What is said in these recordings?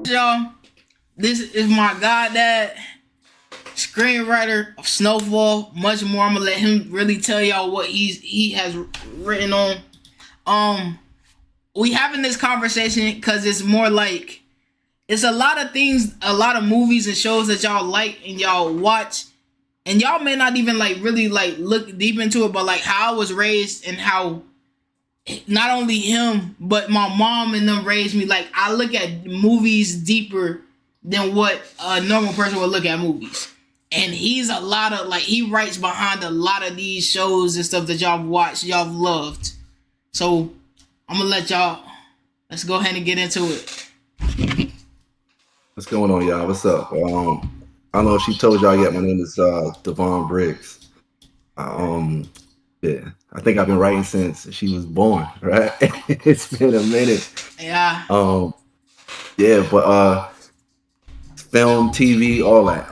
y'all? This is my goddad, screenwriter of Snowfall. Much more. I'm gonna let him really tell y'all what he has written on. We having this conversation because it's more like it's a lot of things, a lot of movies and shows that y'all like and y'all watch, and y'all may not even like really like look deep into it, but like how I was raised and how not only him but my mom and them raised me. Like I look at movies deeper than what a normal person would look at movies. And he's a lot of like he writes behind a lot of these shows and stuff that y'all watched, y'all loved. So I'm gonna let y'all. Let's go ahead and get into it. What's going on, y'all? What's up? I don't know if she told y'all yet. My name is Devon Briggs. Um, yeah, I think I've been writing since she was born. Right? It's been a minute. Yeah. Um, yeah, but film, TV, all that.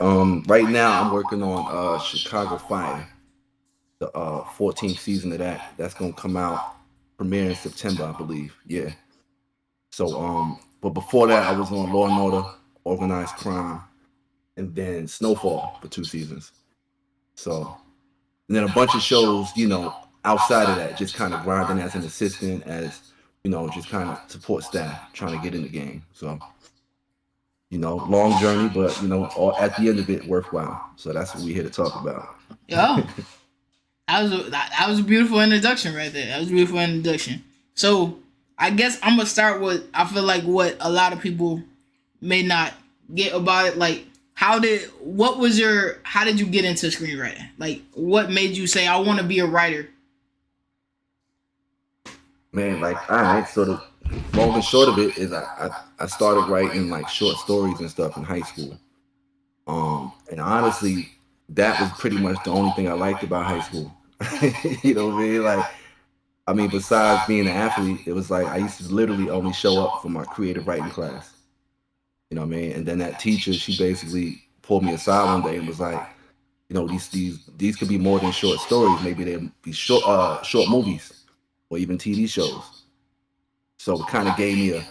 Right now I'm working on Chicago Fire, the 14th season of that. That's gonna come out premiere in September, I believe. Yeah. So but before that, I was on Law and Order, Organized Crime, and then Snowfall for 2 seasons. So, and then a bunch of shows, outside of that, just kind of grinding as an assistant, as just kind of support staff, trying to get in the game. So, long journey, but at the end of it, worthwhile. So that's what we're here to talk about. Yeah. That was a beautiful introduction right there. That was a beautiful introduction. So I guess I'm gonna start with I feel like what a lot of people may not get about it. Like how did you get into screenwriting? Like what made you say I want to be a writer? Man, like, all right, so the long and short of it is I started writing like short stories and stuff in high school. And honestly, that was pretty much the only thing I liked about high school. You know what I mean? Like, I mean, besides being an athlete, it was like I used to literally only show up for my creative writing class. You know what I mean? And then that teacher, she basically pulled me aside one day and was like, these could be more than short stories. Maybe they'll be short movies or even TV shows. So it kind of gave me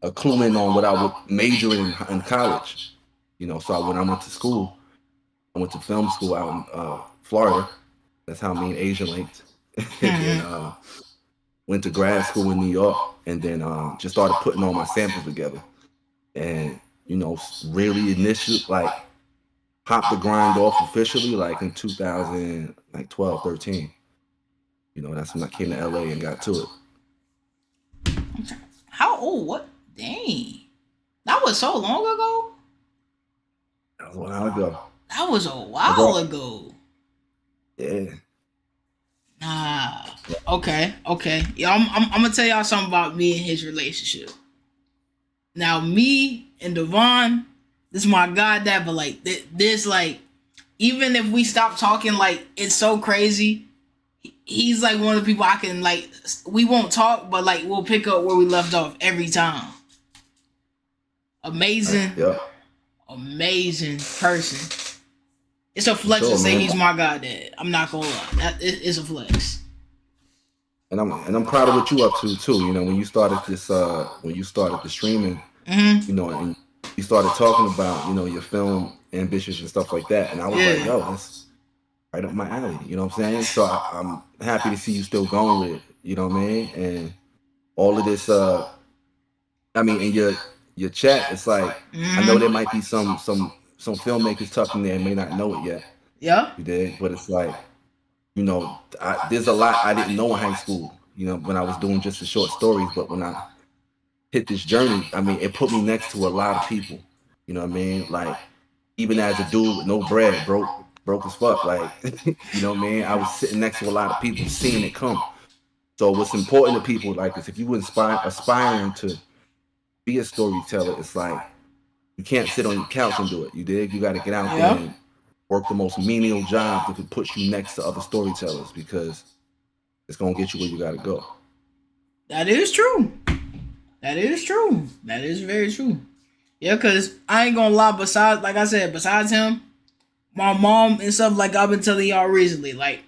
a clue in on what I would major in college. So when I went to school, I went to film school out in Florida. That's how me and Asia linked. And then Hmm. went to grad school in New York, and then just started putting all my samples together. And really initially like popped the grind off officially like in 2000, like 12, 13. That's when I came to LA and got to it. How old? What? Dang, that was so long ago. That was a while ago. That was a I while got ago. yeah. Nah. Okay. Okay. Yeah. I'm gonna tell y'all something about me and his relationship. Now, me and Devon, this is my goddad, but like this, like even if we stop talking, like it's so crazy. He's like one of the people I can like. We won't talk, but like we'll pick up where we left off every time. Amazing, Yeah, amazing person. It's a for flex to sure, say man. he's my goddad. I'm not gonna lie. It's a flex. And I'm proud of what you up to too. When you started the streaming, Hmm. and you started talking about your film ambitions and stuff like that, and I was like, Yeah. yo, that's right up my alley. You know what I'm saying? So I'm happy to see you still going with it. You know what I mean? And all of this, I mean, in your chat, it's like I know there Hmm. might be some filmmakers tucked in there and may not know it yet. Yeah. You did, but it's like there's a lot I didn't know in high school. When I was doing just the short stories, but when I hit this journey, I mean, it put me next to a lot of people. You know what I mean? Like, even as a dude with no bread, broke as fuck. Like, you know what I mean? I was sitting next to a lot of people, seeing it come. So what's important to people, like, is if you aspiring to be a storyteller, it's like you can't sit on your couch and do it. You dig? You got to get out there Yeah. and work the most menial jobs if it puts you next to other storytellers because it's gonna get you where you got to go. That is true. That is true. That is very true. Yeah, cause I ain't gonna lie. Besides, like I said, besides him, my mom and stuff like I've been telling y'all recently. Like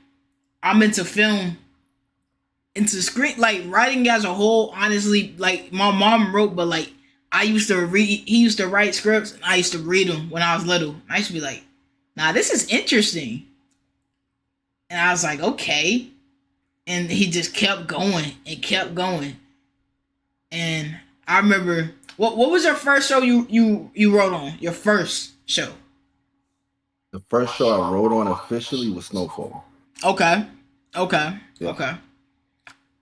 I'm into film, into screen, like writing as a whole. Honestly, like my mom wrote, but like I used to read. He used to write scripts, and I used to read them when I was little. I used to be like, "Nah, this is interesting," and I was like, "Okay." And he just kept going and kept going. And I remember what was your first show you wrote on? Your first show? The first show I wrote on officially was Snowfall. Okay, okay, Yeah. okay.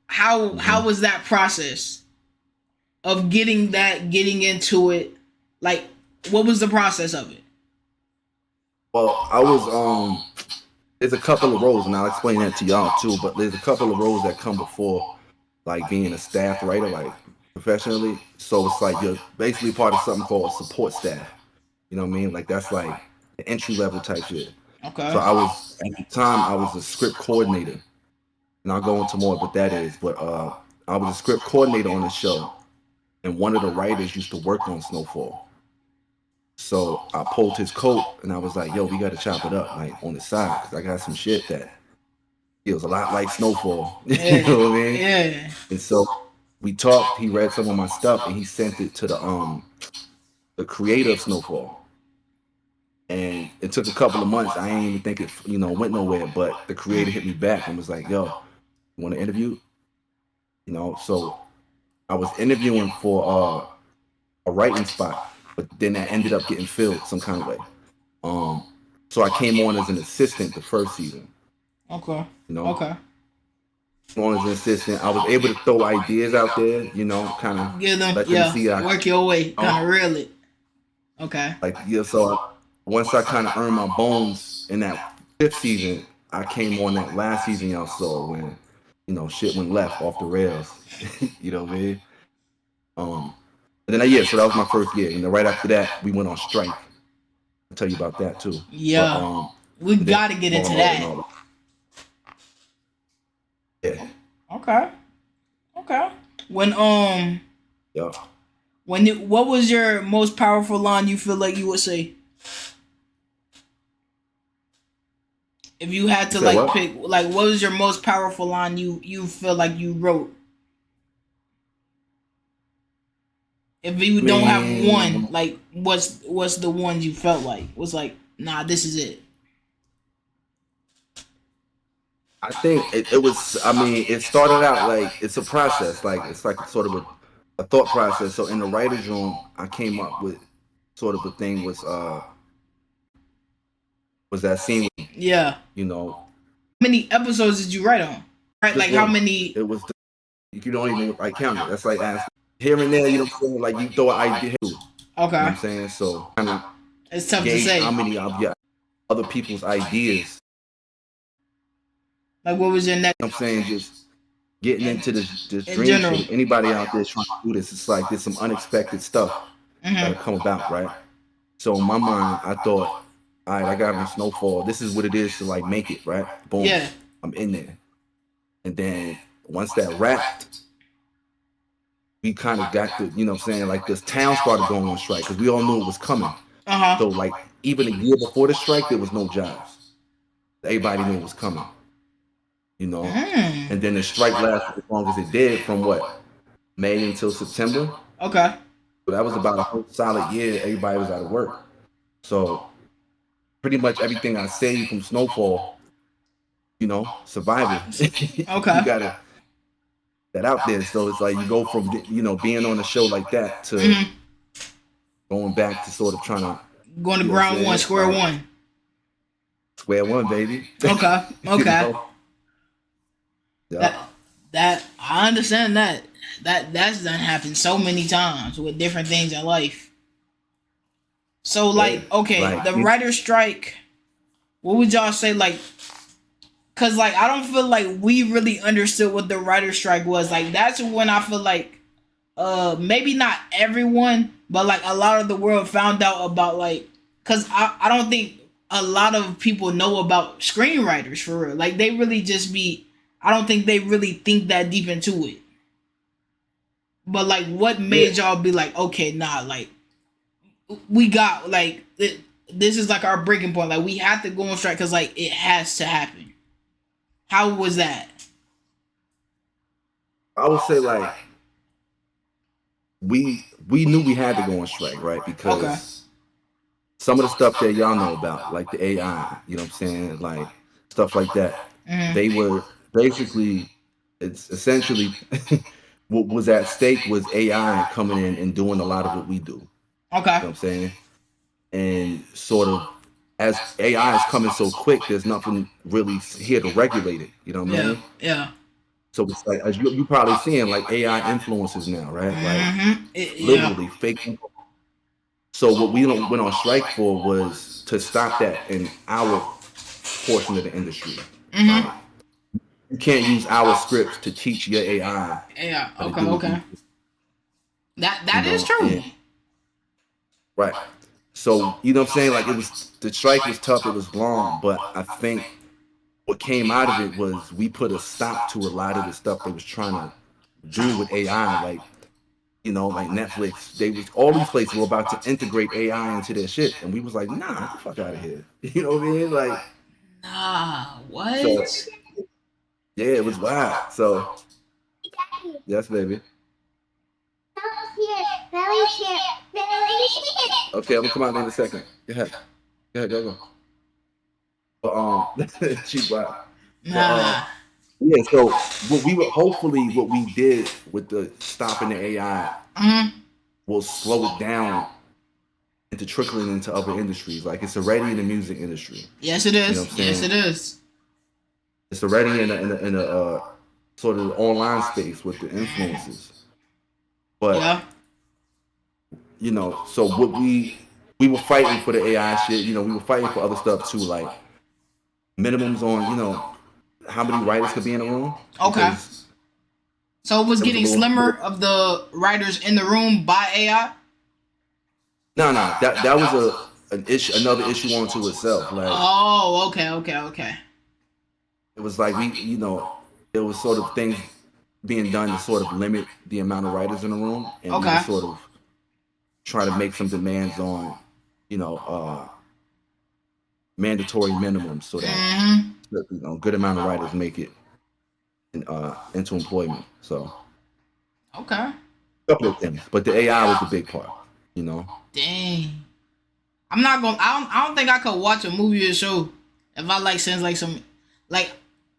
How was that process of getting into it? Like, what was the process of it? Well, I was there's a couple of roles, and I'll explain that to y'all too. But there's a couple of roles that come before, like being a staff writer, like professionally. So it's like you're basically part of something called support staff. You know what I mean? Like that's like the entry level type shit. Okay. So I was at the time I was a script coordinator, and I'll go into more what that is. But I was a script coordinator on the show, and one of the writers used to work on Snowfall. So I pulled his coat and I was like, "Yo, we got to chop it up like on the side because I got some shit that feels a lot like Snowfall." You know what I mean? Yeah. And so we talked. He read some of my stuff and he sent it to the creator of Snowfall. And it took a couple of months. I ain't even think it went nowhere. But the creator hit me back and was like, "Yo, you want to interview?" So I was interviewing for a writing spot, but then that ended up getting filled some kind of way. So I came on as an assistant the first season. Okay. Okay. On as an assistant, I was able to throw ideas out there. Kind of give them, let them see work your way, kind of reel it. Okay. So once I kind of earned my bones in that fifth season, I came on that last season y'all saw when shit went left off the rails. You know what I mean? And then so that was my first year, and then right after that we went on strike. I'll tell you about that too. Yeah. We gotta get into that. Yeah. Okay. When Yeah. what was your most powerful line you feel like you would say? If you had to pick, what was your most powerful line you feel like you wrote? If you don't have one, what's the one you felt like was like, nah, this is it? I think it was. I mean, it started out like it's a process. Like it's like sort of a thought process. So in the writers' room, I came up with sort of a thing was that scene. Yeah. How many episodes did you write on? Right, like how many? It was. You don't even count it. That's like asking here and there. You know what I'm saying? Like you throw an idea. Okay. You know what I'm saying? So kind of it's tough to say how many other people's ideas. Like what was your next? I'm saying just getting into this dream shit. Anybody out there trying to do this, it's like there's some unexpected stuff that'll come about, right? So in my mind, I thought, all right, I got on Snowfall. This is what it is to like make it, right? Boom. Yeah. I'm in there. And then once that wrapped, we kind of got the, like this town started going on strike because we all knew it was coming. So like even a year before the strike, there was no jobs. Everybody knew it was coming. And then the strike lasted as long as it did from what? May until September. Okay. So that was about a whole solid year. Everybody was out of work. So pretty much everything I saved from Snowfall, survival. Okay. You gotta that out there. So it's like you go from being on a show like that to going back to sort of trying to going to ground one, square one. Square one, baby. Okay. Yeah. That I understand that's done happened so many times with different things in life. So the writer's strike, what would y'all say cause I don't feel like we really understood what the writer's strike was. That's when I feel like maybe not everyone, but a lot of the world found out about cause I don't think a lot of people know about screenwriters for real. They really just be, I don't think they really think that deep into it. But what made y'all be okay, nah, we got this is our breaking point. We have to go on strike because it has to happen. How was that? I would say we knew we had to go on strike, right? Okay. Because some of the stuff that y'all know about, like the AI, you know what I'm saying, like stuff like that, they Mm-hmm. were basically, it's essentially what was at stake was AI coming in and doing a lot of what we do. You know Okay. what I'm saying? And sort of as AI is coming so quick, there's nothing really here to regulate it. You know what I Yeah. mean? Yeah. So it's like as you probably seeing like AI influencers now, right? Like Mm-hmm. Yeah. literally fake. So what we went on strike for was to stop that in our portion of the industry. Mm-hmm. Like you can't use our scripts to teach your AI Yeah. how to Okay. do what we Okay. do, you That is know, true. and right. So you know what I'm saying? Like it was the strike was tough, it was long, but I think what came out of it was we put a stop to a lot of the stuff they was trying to do with AI. Like, you know, like Netflix, they was all these places were about to integrate AI into their shit. And we was like, nah, get the fuck out of here. You know what I mean? Like, Nah. so What? yeah, it was wild. So yes, baby. Okay, I'm gonna come out there in a second. Go ahead. Go ahead, go. But she's wild. But Nah. yeah, so what we were hopefully what we did with the stopping the AI Mm-hmm. will slow it down into trickling into other industries. Like it's already in the music industry. Yes, it You know what is. I'm Yes, saying? it is. It's already in a sort of online space with the influences. But Yeah. you know, so what we were fighting for the AI shit. You know, we were fighting for other stuff too, like minimums on how many writers could be in a room Okay. because So it was it was a getting little. slimmer of the writers in the room by AI. No, that was an issue, another issue onto itself. Like Oh, okay, okay, okay. it was like there was sort of things being done to sort of limit the amount of writers in the room, and we were Okay. sort of trying to make some demands on, you know, mandatory minimums so that Mm-hmm. good amount of writers make it into employment. So Okay. a couple of things, but the AI was the big part. You know, Dang. I'm not gonna. I don't think I could watch a movie or show if I like sends like some like,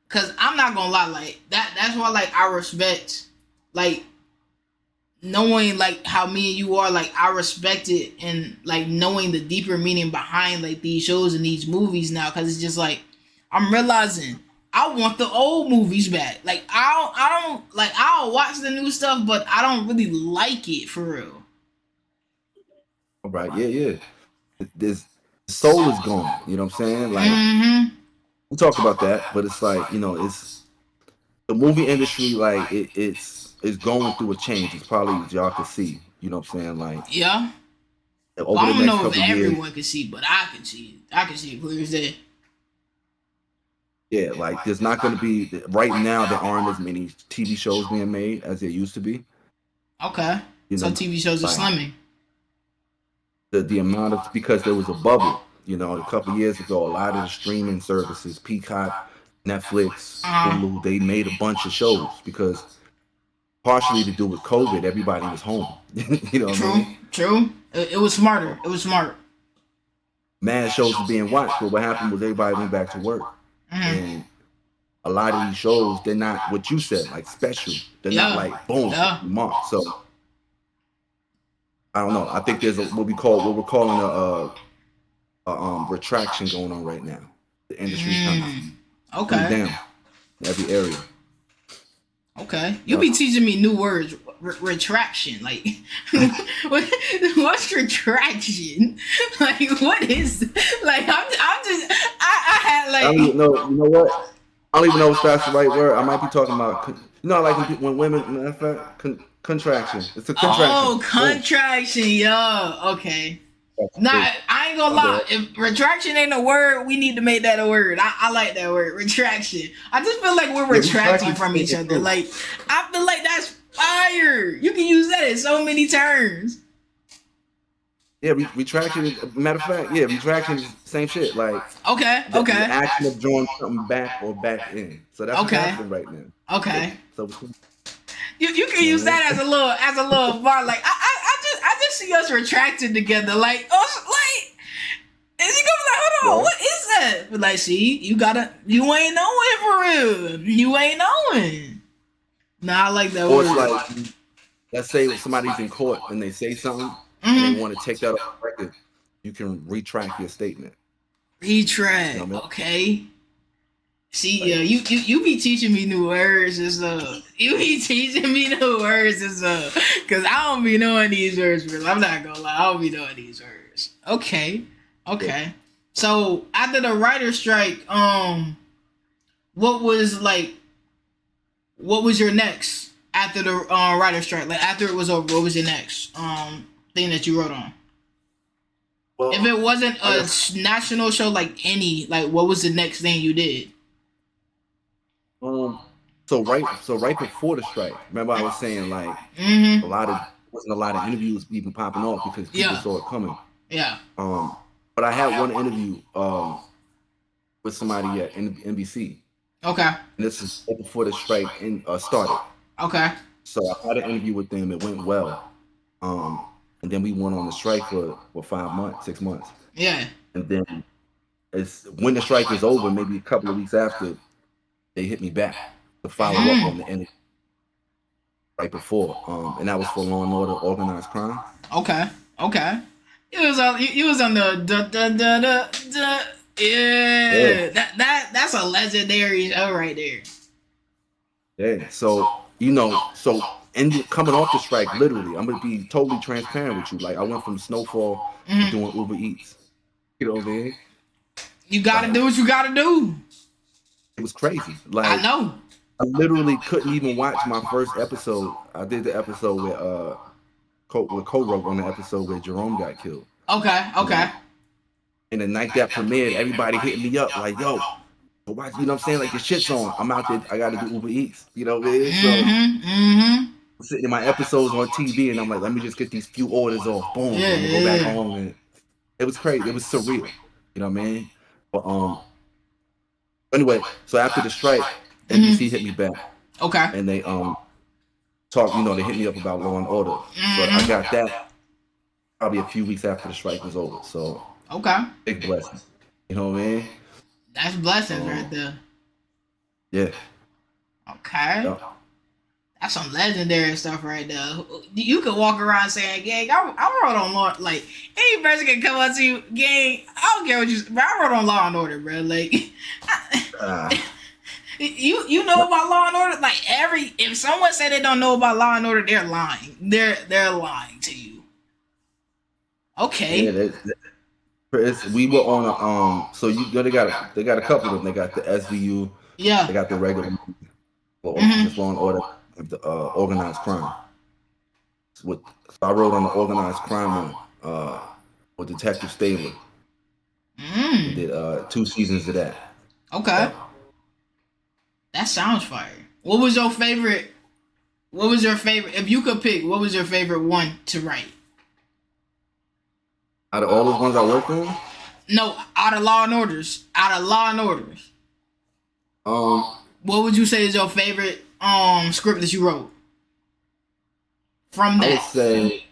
cause I'm not gonna lie like that. That's why like I respect like knowing like how me and you are, like I respect it and like knowing the deeper meaning behind like these shows and these movies now, because it's just like I'm realizing I want the old movies back. Like I don't like, I'll watch the new stuff, but I don't really like it for real. all right, yeah. This soul is gone. You know what I'm saying? Like Mm-hmm. we talked about that, but it's like it's the movie industry. Like it's going through a change. It's probably as y'all can see. You know what I'm saying? Like Yeah. Well, over I the don't next know if couple of years. everyone can see, but I can see it. I can see it clear as day. Yeah, like there's not going to be right now. There aren't as many TV shows being made as there used to be. Okay. You So know, TV shows are like slimming. the amount of because there was a bubble. You know, a couple of years ago, a lot of the streaming services, Peacock, Netflix, Uh Hulu, they made a bunch of shows because partially to do with COVID, everybody was home. You know what I True. mean? True. It was smarter. It was smart. Mad shows were being watched, but what happened was everybody went back to work, Mm-hmm. and a lot of these shows they're not what you said, like special. They're not Yeah. like boom Yeah. month. So I don't know. I think there's what we're calling a retraction going on right now. The industry's kind of Mm. coming Okay. down in every area. Okay. You Yep. be teaching me new words. Retraction. Like, what's retraction? Like, what is? Like, I'm just. I had I don't like. even know. You know what? I don't even know if that's the right word. I might be talking about. Like when women, matter of fact, contraction. It's a contraction. Oh, Boom. contraction. Yeah. Okay. That's Nah, big. I ain't gonna My bad. lie. If retraction ain't a word, we need to make that a word. I like that word, retraction. I just feel like we're Yeah, retracting retraction from each is other. true. Like, I feel like that's fire. You can use that in so many terms. Yeah, retraction. Matter of fact, yeah, retraction is the same shit. Like Okay, the okay, action of drawing something back or back in. So that's what's okay, happening right now. okay. So You can use that as a little bar. Like I just see us retracting together. Like like. And she goes like, hold on, what is that? But like, see, you ain't knowing for real. You ain't knowing. Nah, I like that Or word. it's like, let's say somebody's in court and they say something and they want to take that off record, you can retract your statement. Retract, You know what I mean? okay. See, yeah, you be teaching me new words and stuff. You be teaching me new words and stuff. Cause I don't be knowing these words, bro. I'm not gonna lie, I don't be knowing these words. Okay. Yeah. So after the writer's strike, what was your next after the writer's strike? Like after it was over, what was your next thing that you wrote on? Well, if it wasn't a national show, like what was the next thing you did? So right before the strike, remember I was saying like wasn't a lot of interviews even popping off because people saw it coming. Yeah. But I had one interview with somebody at NBC. Okay. And this is before the strike started. Okay. So I had an interview with them. It went well. And then we went on the strike for 5 months, 6 months. Yeah. And then when the strike was over, maybe a couple of weeks after, they hit me back to follow up on the interview right before. And that was for Law and Order Organized Crime. Okay. You was on the yeah. That's a legendary show right there. Yeah. So coming off the strike, literally, I'm gonna be totally transparent with you. Like I went from Snowfall to doing Uber Eats. You know what I mean? You gotta do what you gotta do. It was crazy. Like I know. I literally couldn't even watch my first episode. I did the episode with co-wrote on the episode where Jerome got killed. Okay. And the night that premiered, everybody hitting me up like, yo, watch, you know what I'm saying? Like the shit's on. I'm out there, I gotta do Uber Eats. You know what I mean? So I'm sitting in my episodes on TV and I'm like, let me just get these few orders off. Boom. And go back home. And it was crazy. It was surreal. You know what I mean? But anyway, so after the strike, NBC hit me back. Okay. And they talked, they hit me up about Law and Order. So I got that probably a few weeks after the strike was over. So big blessing. You know what I mean? That's blessings right there. Yeah. Okay. Yeah. That's some legendary stuff right there. You could walk around saying, "Gang, I wrote on Law." Like any person can come up to you, "Gang, I don't care what you," but I wrote on Law and Order, bro. Like, you know about Law and Order. Like if someone said they don't know about Law and Order, they're lying. They're lying to you. Okay. Yeah, we were on so they got a couple of them. They got the SVU. Yeah. They got the regular just Law and Order, the Organized Crime. So I wrote on the Organized Crime one with Detective Stabler. We did 2 seasons of that. Okay. That sounds fire. What was your favorite? If you could pick, what was your favorite one to write? Out of all those ones I worked on? No, out of Law and Orders. What would you say is your favorite script that you wrote? From that, I would say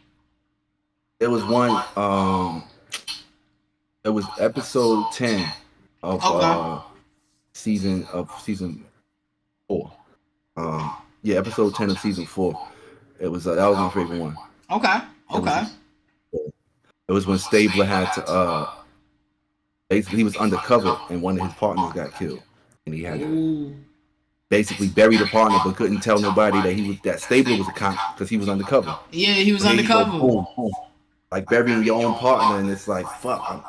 it was one. It was episode 10 of season 4. Episode 10 of season 4. It was that was my favorite one. Okay. It was when Stabler had to basically he was undercover and one of his partners got killed, and he had to basically bury the partner, but couldn't tell nobody that Stabler was a cop because he was undercover. Yeah, he was undercover. Boom. Like burying your own partner, and it's like fuck.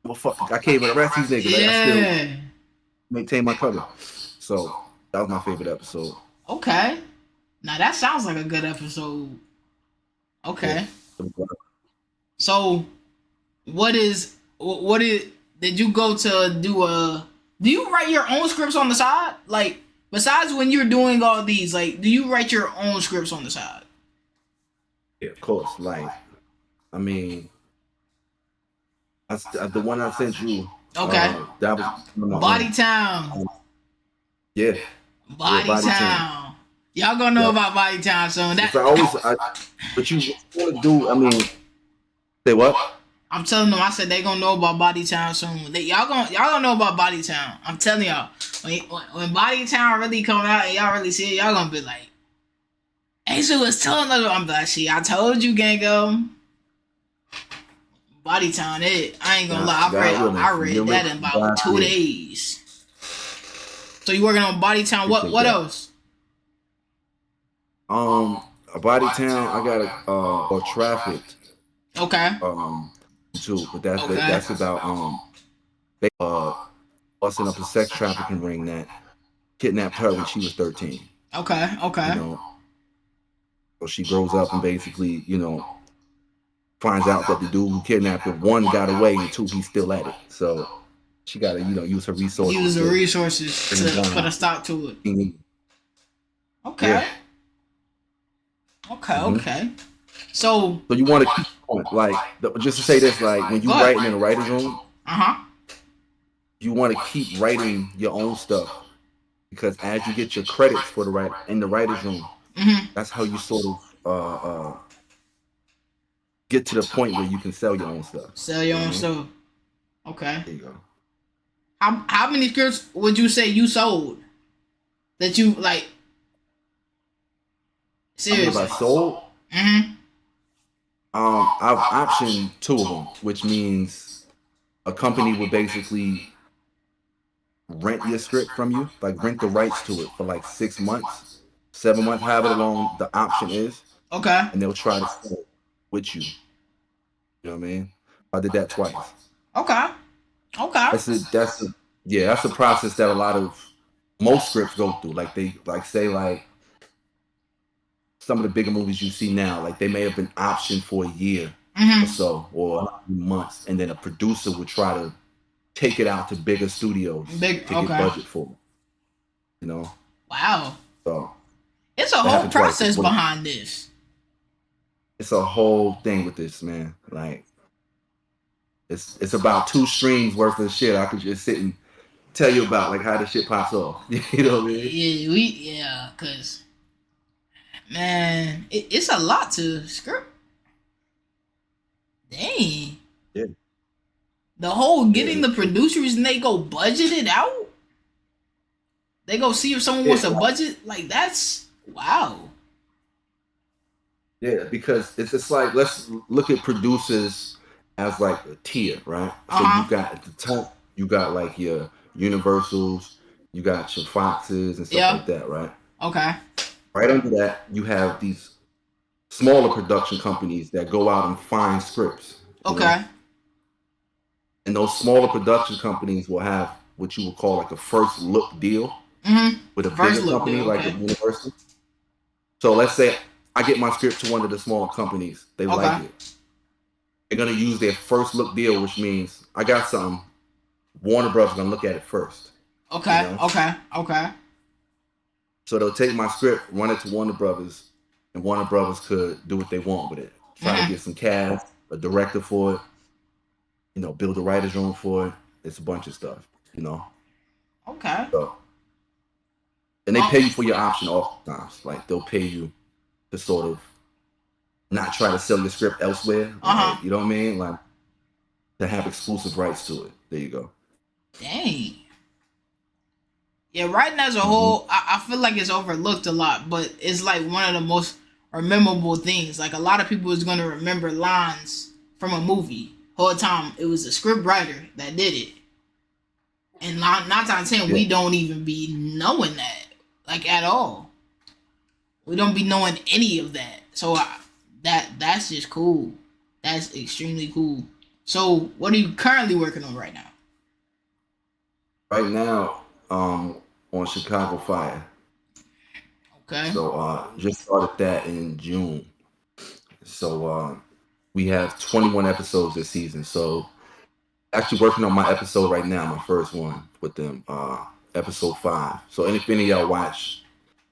I can't even arrest these niggas. Like, I still maintain my cover. So that was my favorite episode. Okay. Now that sounds like a good episode. Okay. Yeah. So, did you go to do you write your own scripts on the side? Like, besides when you're doing all these, like, do you write your own scripts on the side? Yeah, of course. Like, I mean, the one I sent you. Okay. That was Body Town. Yeah. Body Town. Y'all gonna know Yep. about Body Town soon. But you want to do? I mean, say what? I'm telling them. I said they gonna know about Body Town soon. Y'all gonna know about Body Town. I'm telling y'all. When Body Town really come out and y'all really see it, y'all gonna be like, Asa was telling us. I'm like, see, I told you, Gango. Body Town, I ain't gonna lie. I read that in about 2 days. So you working on Body Town? What else? A Body Town. I got or Trafficked. Okay. Too, but that's about they busting up a sex trafficking ring that kidnapped her when she was 13. Okay. You know, so she grows up and basically, finds out that the dude who kidnapped her, one, got away, and two, he's still at it. So she got to, use her resources. Use the resources to put a stop to it. Mm-hmm. Okay. Yeah. Okay. Mm-hmm. Okay. So you want to keep going, like, just to say this, like, when you writing in a writer's room, you want to keep writing your own stuff, because as you get your credits for the writer's room, that's how you sort of get to the point where you can sell your own stuff. Sell your own stuff. Okay. There you go. How many scripts would you say you sold? That you like? Seriously. If I sold? I've optioned 2 of them, which means a company would basically rent your script from you, like rent the rights to it for like 6 months, 7 months, however long the option is. Okay. And they'll try to sell it with you. You know what I mean? I did that twice. Okay. That's a process that most scripts go through. Like some of the bigger movies you see now, like they may have been optioned for a year or so, or a few months, and then a producer would try to take it out to bigger studios to get budget for it. Wow. So it's a whole process behind this. It's a whole thing with this, man. Like it's about 2 streams worth of shit I could just sit and tell you about, like how the shit pops off. You know what I mean? Yeah, cause man, it's a lot to script. Dang. Yeah. The whole getting the producers and they go budget it out. They go see if someone wants a budget. Like that's wow. Yeah, because it's like, let's look at producers as like a tier, right? So you got at the top, you got like your Universals, you got your Foxes and stuff like that, right? Okay. Right under that, you have these smaller production companies that go out and find scripts. Okay. And those smaller production companies will have what you would call like a first look deal with a bigger company like a Universal. So let's say I get my script to one of the smaller companies. They like it. They're going to use their first look deal, which means I got something. Warner Brothers going to look at it first. Okay. Okay. So they'll take my script, run it to Warner Brothers, and Warner Brothers could do what they want with it. Try to get some cast, a director for it, build a writer's room for it. It's a bunch of stuff, Okay. So, and they pay you for your option oftentimes. Like they'll pay you to sort of not try to sell your script elsewhere. Like, you know what I mean? Like to have exclusive rights to it. There you go. Dang. Yeah, writing as a whole, I feel like it's overlooked a lot, but it's like one of the most memorable things. Like a lot of people is gonna remember lines from a movie. Whole time it was a script writer that did it. And 9 times 10, we don't even be knowing that, like at all. We don't be knowing any of that. So that's just cool. That's extremely cool. So what are you currently working on right now? Right now, on Chicago Fire. Okay. So just started that in June. So we have 21 episodes this season. So actually working on my episode right now, my first one with them, episode 5. So if any of y'all watch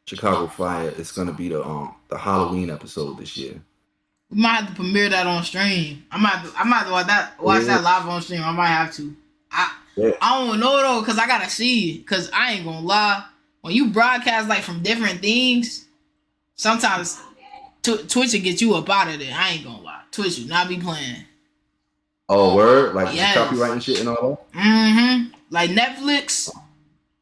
Chicago Fire, it's gonna be the Halloween episode this year. We might have to premiere that on stream. I might have to watch that live on stream. I might have to. I don't know though, cause I gotta see. Cause I ain't gonna lie, when you broadcast like from different things, Sometimes Twitch will get you up out of there. I ain't gonna lie. Twitch will not be playing. Oh, word? Like Yes. copyright and shit and all that? Mm-hmm. Like Netflix,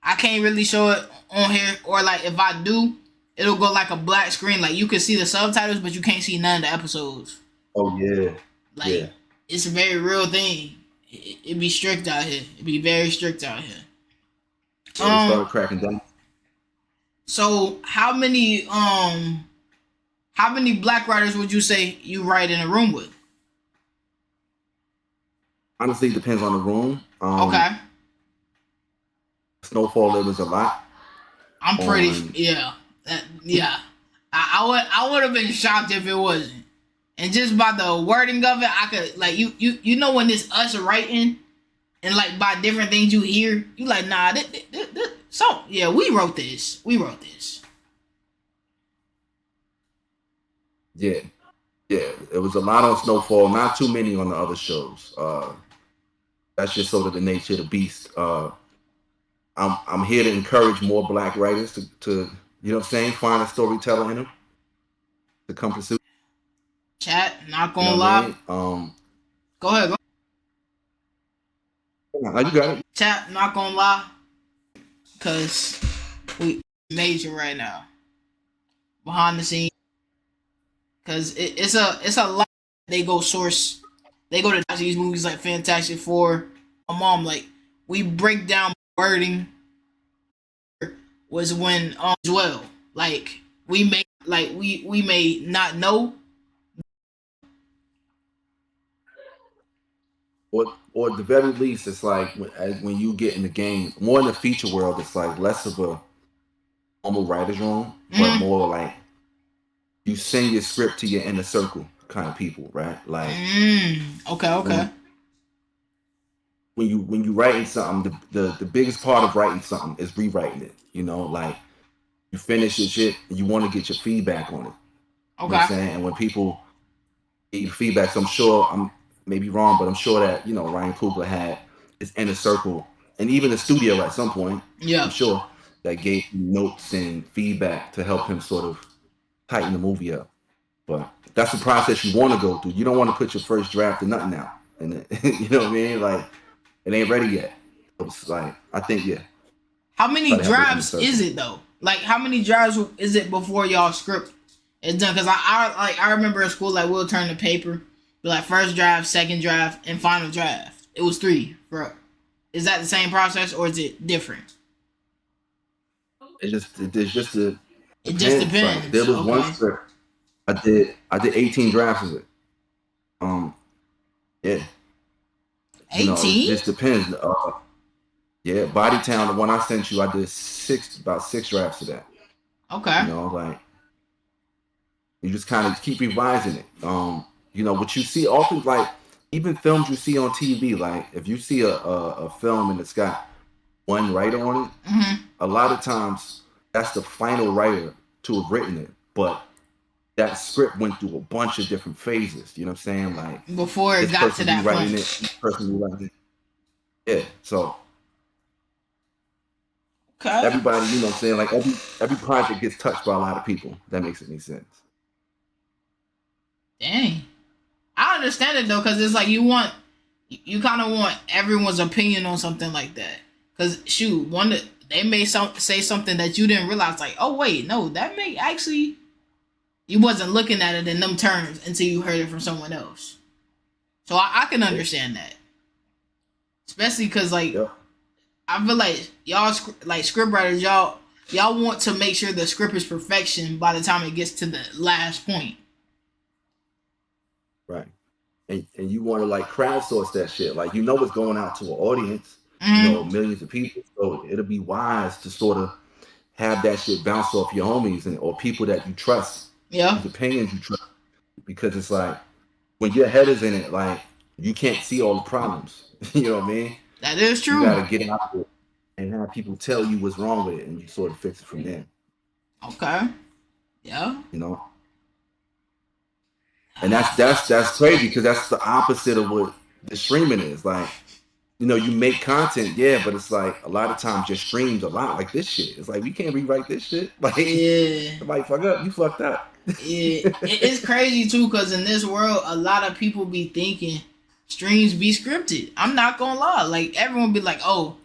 I can't really show it on here. Or like if I do, it'll go like a black screen. Like you can see the subtitles, but you can't see none of the episodes. Oh, yeah. Like Yeah. it's a very real thing. It be strict out here. It be very strict out here. So they started cracking down. So how many black writers would you say you write in a room with? Honestly, it depends on the room. Okay. Snowfall, there was a lot. I'm pretty yeah. I would have been shocked if it wasn't. And just by the wording of it, I could like you know when it's us writing and like by different things you hear, you like nah so yeah, we wrote this. Yeah. Yeah. It was a lot on Snowfall, not too many on the other shows. That's just sort of the nature of the beast. I'm here to encourage more black writers to you know what I'm saying, find a storyteller in them to come pursue. Chat, not gonna You know lie. what I mean? Go ahead. No, you got it. Chat, not gonna lie. Cause we major right now. Behind the scenes. Cause it's a lot. They go to these movies like Fantastic Four. My mom, like, we break down wording was when as well. Like we may not know. Or at the very least, it's like when you get in the game, more in the feature world, it's like less of a normal writer's room, but more like you send your script to your inner circle kind of people, right? Like, okay. When you writing something, the biggest part of writing something is rewriting it. You know, like you finish your shit, and you want to get your feedback on it. Okay. You know what I'm saying? And when people get your feedback, so I'm sure I'm maybe wrong, but I'm sure that Ryan Coogler had his inner circle, and even the studio at some point. Yeah. I'm sure that gave him notes and feedback to help him sort of tighten the movie up. But that's the process you want to go through. You don't want to put your first draft of nothing out, and you know what I mean? Like it ain't ready yet. It's like I think How many drafts is it though? Like how many drafts is it before y'all script is done? Because I remember in school like we'll turn the paper, be like first draft, second draft, and final draft. It was 3. Is that the same process or is it different? It just depends. Like, there was one script I did 18 drafts of it. Yeah. 18? It just depends. Yeah, Body Town, the one I sent you, I did about 6 drafts of that. Okay. Like you just kind of keep revising it. What you see often, like even films you see on TV, like if you see a film and it's got one writer on it, a lot of times that's the final writer to have written it, but that script went through a bunch of different phases. You know what I'm saying? Like before it got to that point. Each person writing it. Yeah. So everybody, you know what I'm saying? Like every project gets touched by a lot of people. That makes it make sense. Dang. I understand it though, because it's like you kind of want everyone's opinion on something like that. Because shoot, they may say something that you didn't realize, like, oh wait, no, that may actually you wasn't looking at it in them terms until you heard it from someone else. So I can understand that, especially because like I feel like y'all like script writers, y'all want to make sure the script is perfection by the time it gets to the last point. Right. And you want to like crowdsource that shit. Like what's going out to an audience, millions of people. So it'll be wise to sort of have that shit bounce off your homies or people that you trust. Yeah. Whose opinions you trust. Because it's like when your head is in it, like you can't see all the problems. You know what I mean? That is true. You gotta get out of it and have people tell you what's wrong with it, and you sort of fix it from there. Okay. Yeah. And that's crazy because that's the opposite of what the streaming is. Like you make content, yeah, but it's like a lot of times your streams a lot like this shit. It's like we can't rewrite this shit. Like Yeah. somebody fuck up, you fucked up. Yeah, it's crazy too, because in this world, a lot of people be thinking streams be scripted. I'm not gonna lie, like everyone be like, "Oh,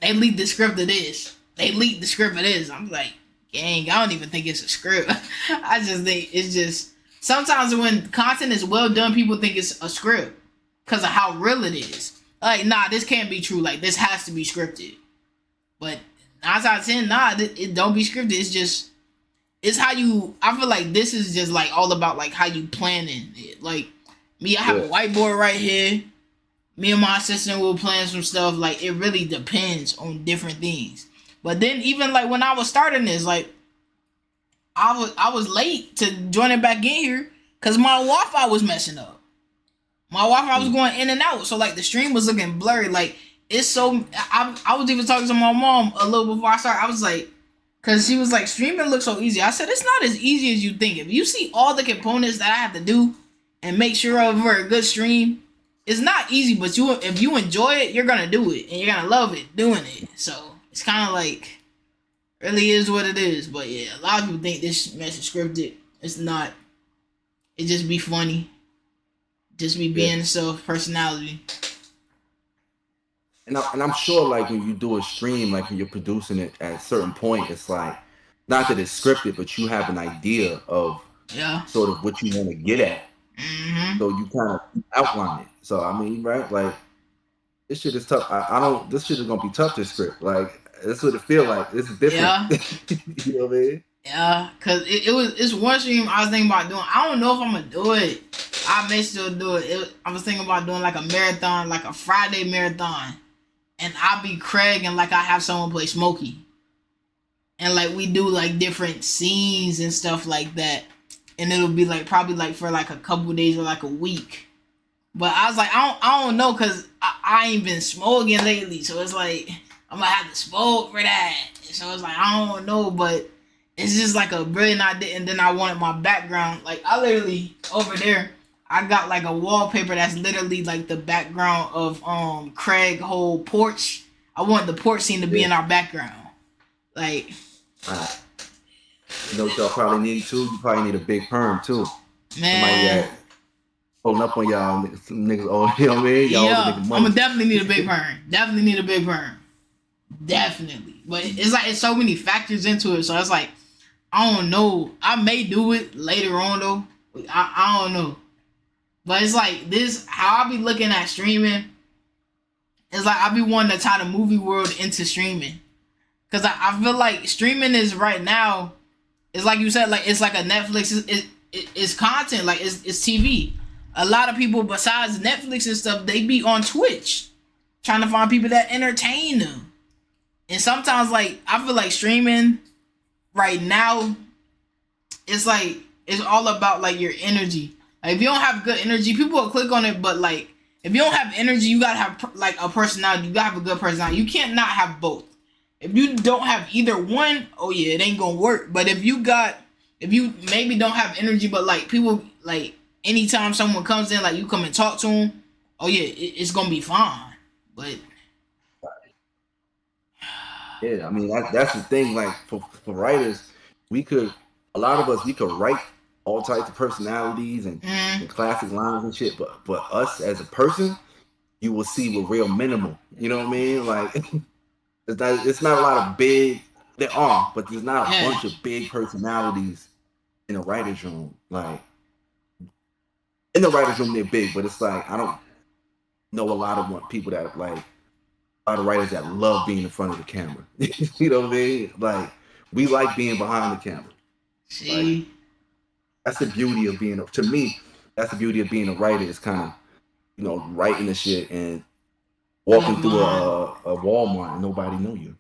they leaked the script of this. They leaked the script of this." I'm like, "Gang, I don't even think it's a script." I just think it's just sometimes when content is well done, people think it's a script because of how real it is. Like, nah, this can't be true. Like, this has to be scripted. But 9 out of 10, nah, it don't be scripted. It's just it's how you. I feel like this is just like all about like how you planning it. Like me, I have a Yeah. whiteboard right here. Me and my assistant will plan some stuff. Like it really depends on different things. But then even like when I was starting this, like I was late to joining back in here because my Wi-Fi was messing up. My Wi-Fi was Mm. going in and out, so like the stream was looking blurry. Like it's so. I was even talking to my mom a little before I started. I was like, because she was like, streaming looks so easy. I said it's not as easy as you think. If you see all the components that I have to do and make sure of for a good stream, it's not easy. But if you enjoy it, you're gonna do it and you're gonna love it doing it. So it's kind of like really is what it is. But yeah, a lot of people think this mess is scripted. It's not. It just be funny. Just be Yeah. being self personality. And I'm sure like when you do a stream, like when you're producing it at a certain point, it's like not that it's scripted, but you have an idea of Yeah. sort of what you want to get at. Mm-hmm. So you kind of outline it. So I mean, right? Like this shit is tough. I don't. This shit is gonna be tough to script. Like that's what it feel like. This is different. Yeah. You know what I mean? Yeah, cause it's one stream I was thinking about doing. I don't know if I'm gonna do it. I may still do it. I was thinking about doing like a marathon, like a Friday marathon, and I'll be Craig and like I have someone play Smokey, and like we do like different scenes and stuff like that, and it'll be like probably like for like a couple days or like a week. But I was like, I don't know, cause I ain't been smoking lately, so it's like I'm gonna have to smoke for that. So it's like I don't know, but it's just like a brilliant idea. And then I wanted my background, like I literally over there, I got like a wallpaper that's literally like the background of Craig whole porch. I want the porch scene to be in our background, like. Right. You know what y'all probably need too? You probably need a big perm too. Somebody Man, that pulling up on y'all some niggas. Oh, you know what I mean? Y'all yeah, the nigga I'm money. gonna definitely need a big perm. Definitely need a big perm. Definitely, but it's like it's so many factors into it. So it's like I don't know. I may do it later on though. I don't know. But it's like this how I be looking at streaming. It's like I be wanting to tie the movie world into streaming. Cause I feel like streaming is right now. It's like you said, like it's like a Netflix. It's content, like it's TV. A lot of people besides Netflix and stuff, they be on Twitch, trying to find people that entertain them. And sometimes, like I feel like streaming right now, it's like it's all about like your energy. Like if you don't have good energy, people will click on it. But like if you don't have energy, you gotta have like a personality. You gotta have a good personality. You can't not have both. If you don't have either one, oh yeah, it ain't gonna work. But if you maybe don't have energy, but like people like anytime someone comes in, like you come and talk to them, oh yeah, it's gonna be fine. But Yeah, I mean that's the thing. Like for writers, we could a lot of us we could write all types of personalities and classic lines and shit. But us as a person, you will see we're real minimal. You know what I mean? Like it's not a lot of big. There are, but there's not a yeah, bunch of big personalities in a writer's room. Like in the writer's room, they're big, but it's like I don't know a lot of people that like a lot of writers that love being in front of the camera. You know what I mean? Like we like being behind the camera. Like see, that's the beauty of being. To me, that's the beauty of being a writer. Is kind of writing the shit and walking through a Walmart and nobody know you.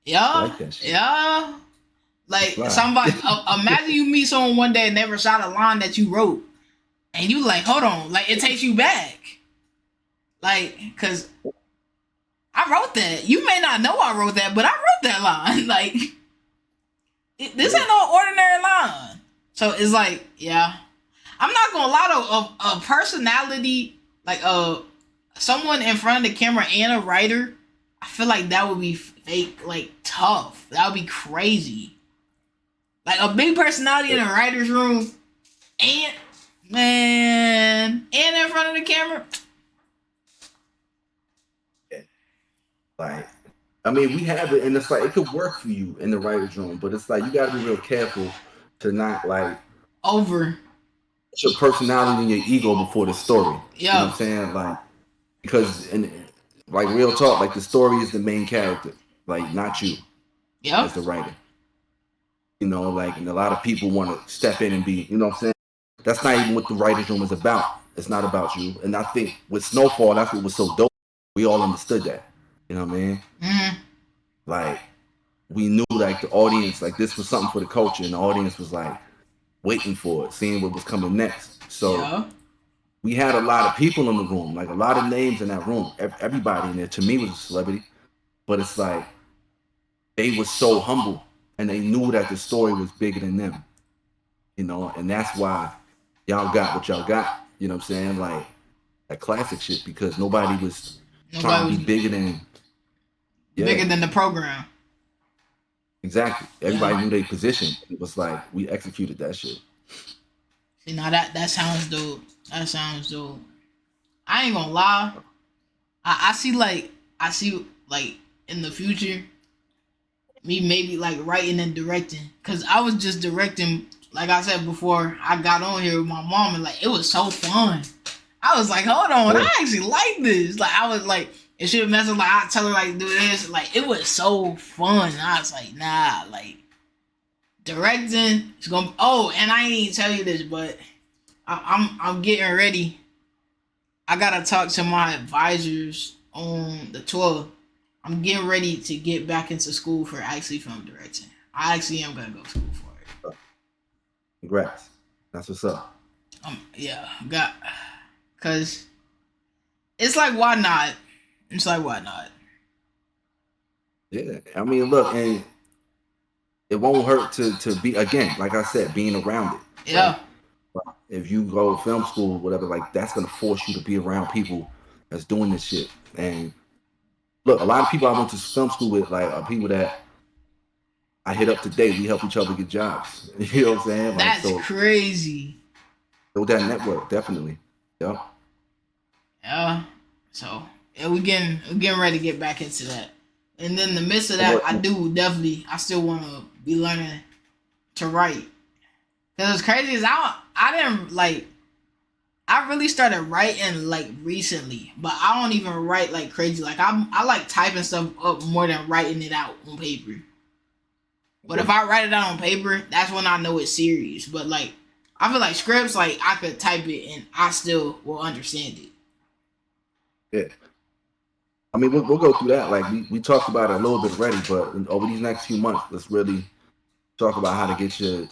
I yeah, like that shit. yeah. Like Fly. somebody, imagine you meet someone one day and never shot a line that you wrote, and you like, hold on, like it takes you back, like, cause I wrote that. You may not know I wrote that, but I wrote that line. Like, this ain't no ordinary line. So it's like, yeah, I'm not gonna lie to a personality, like a someone in front of the camera and a writer, I feel like that would be fake, like tough. That would be crazy. Like a big personality in a writer's room, and man, and in front of the camera. Like, I mean, we have it, and it's like it could work for you in the writer's room, but it's like you got to be real careful to not like Over. put your personality and your ego before the story. You know what Yeah. I'm saying? Like, because like real talk, like the story is the main character, like not you Yep. as the writer. You know, like, and a lot of people want to step in and be, you know what I'm saying? That's not even what the writer's room is about. It's not about you. And I think with Snowfall, that's what was so dope. We all understood that. You know what I mean? Mm-hmm. Like, we knew like the audience, like this was something for the culture, and the audience was like waiting for it, seeing what was coming next. So Yeah. we had a lot of people in the room, like a lot of names in that room. Everybody in there to me was a celebrity, but it's like they were so humble and they knew that the story was bigger than them, you know, and that's why y'all got what y'all got. You know what I'm saying? Like that classic shit, because nobody was trying to be bigger than bigger than the program. Exactly. Everybody knew their position. It was like we executed that shit. See, now that sounds dope. That sounds dope. I ain't gonna lie. I see like in the future me maybe like writing and directing, cause I was just directing, like I said before I got on here with my mom, and like it was so fun. I was like, hold on, I actually like this. Like I was like, if she would mess up, like I tell her like do this, like it was so fun. I was like, nah, like directing is gonna. Oh, and I ain't even tell you this, but I'm getting ready. I gotta talk to my advisors on the 12th. I'm getting ready to get back into school for actually film directing. I actually am gonna go to school for it. Congrats. That's what's up. Yeah, cause it's like why not? It's like why not? Yeah, I mean, look, and it won't hurt to be, again, like I said, being around it. Yeah. Right? If you go to film school, whatever, like that's gonna force you to be around people that's doing this shit. And look, a lot of people I went to film school with, like, are people that I hit up today. We help each other get jobs. You know what I'm saying? Like, That's so, crazy. So that network, definitely. Yeah. Yeah. So yeah, we getting ready to get back into that. And then in the midst of that, I still want to be learning to write. Cause it's crazy is I didn't like, I really started writing like recently, but I don't even write like crazy. Like I like typing stuff up more than writing it out on paper. But if I write it out on paper, that's when I know it's serious. But like I feel like scripts, like I could type it and I still will understand it. Yeah. I mean, we'll go through that. Like we talked about it a little bit already, but over these next few months, let's really talk about how to get your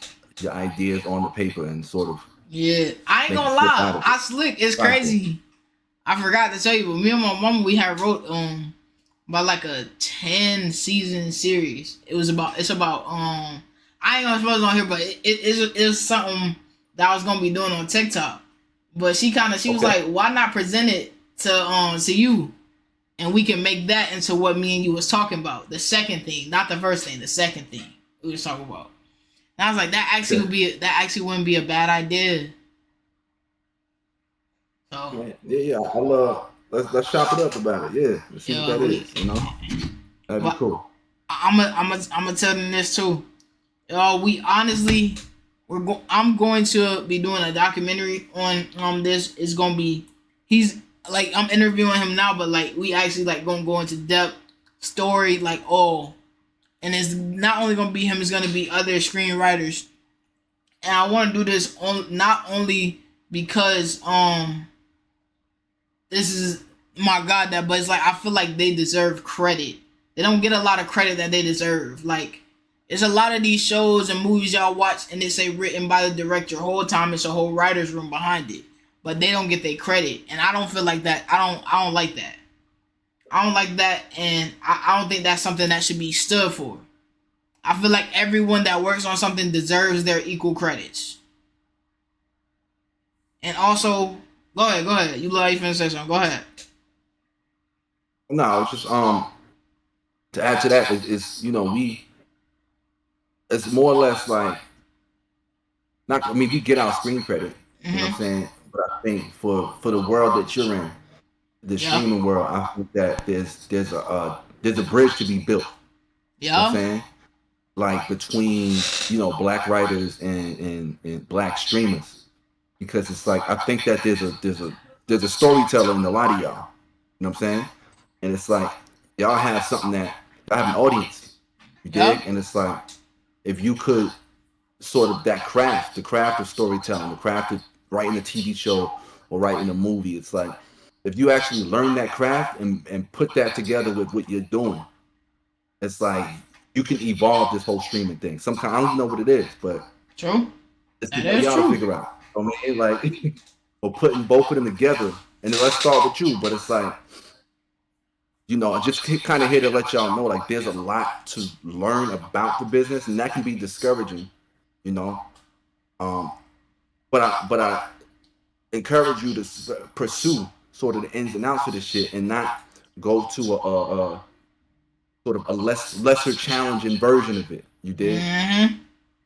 ideas on the paper and sort of. Yeah, I ain't gonna lie, I slick. It's crazy. I forgot to tell you, but me and my mom, we had wrote about like a 10 season series. It's about I ain't gonna suppose on here, but it's something that I was gonna be doing on TikTok. But she was like, why not present it to you, and we can make that into what me and you was talking about. The second thing, not the first thing, the second thing we was talking about. And I was like, that actually wouldn't be a bad idea. So yeah. Let's chop it up about it. Yeah, let's see what that is. You know, that'd be cool. I'm gonna tell them this too. We honestly, I'm going to be doing a documentary on this. It's gonna be, he's like, I'm interviewing him now, but like we actually like gonna go into depth story, like all. And it's not only gonna be him; it's gonna be other screenwriters. And I want to do this not only because this is my god, but it's like I feel like they deserve credit. They don't get a lot of credit that they deserve. Like there's a lot of these shows and movies y'all watch, and they say written by the director. Whole time it's a whole writer's room behind it, but they don't get their credit, and I don't feel like that. I don't like that. I don't like that, and I don't think that's something that should be stood for. I feel like everyone that works on something deserves their equal credits. And also, go ahead. You finna say something. Go ahead. No, it's just to add to that is it's more or less like not. I mean, we get our screen credit. You know what I'm Mm-hmm. saying? But I think for the world that you're in, the Yeah. streaming world, I think that there's a bridge to be built. You know what I'm Yeah. saying? Like between black writers and black streamers, because it's like I think that there's a storyteller in a lot of y'all. You know what I'm saying? And it's like y'all have something that y'all have an audience. You Yeah. dig? And it's like if you could sort of that craft, the craft of storytelling, the craft of writing a TV show or writing a movie. It's like if you actually learn that craft and put that together with what you're doing, it's like you can evolve this whole streaming thing. Sometimes I don't even know what it is, but True. it's That for is y'all to true. figure out. I mean, like, or putting both of them together. And then let's start with you. But it's like, I just kind of here to let y'all know, like, there's a lot to learn about the business, and that can be discouraging, you know. Um, but I encourage you to pursue sort of the ins and outs of this shit, and not go to a sort of a lesser challenging version of it. You did Mm-hmm.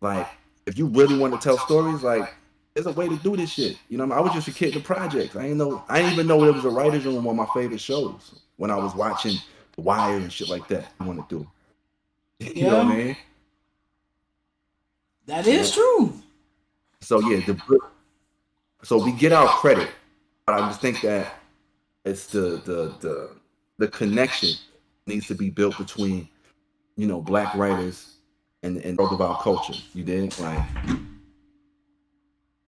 like if you really want to tell stories, like there's a way to do this shit. I was just a kid in the projects. I didn't even know there was a writer's room on one of my favorite shows when I was watching The Wire and shit like that. I want to do. You know what I Yeah. mean? That Yeah. is true. So yeah, so we get our credit, but I just think that it's the connection needs to be built between black writers and the world of our culture. You did like.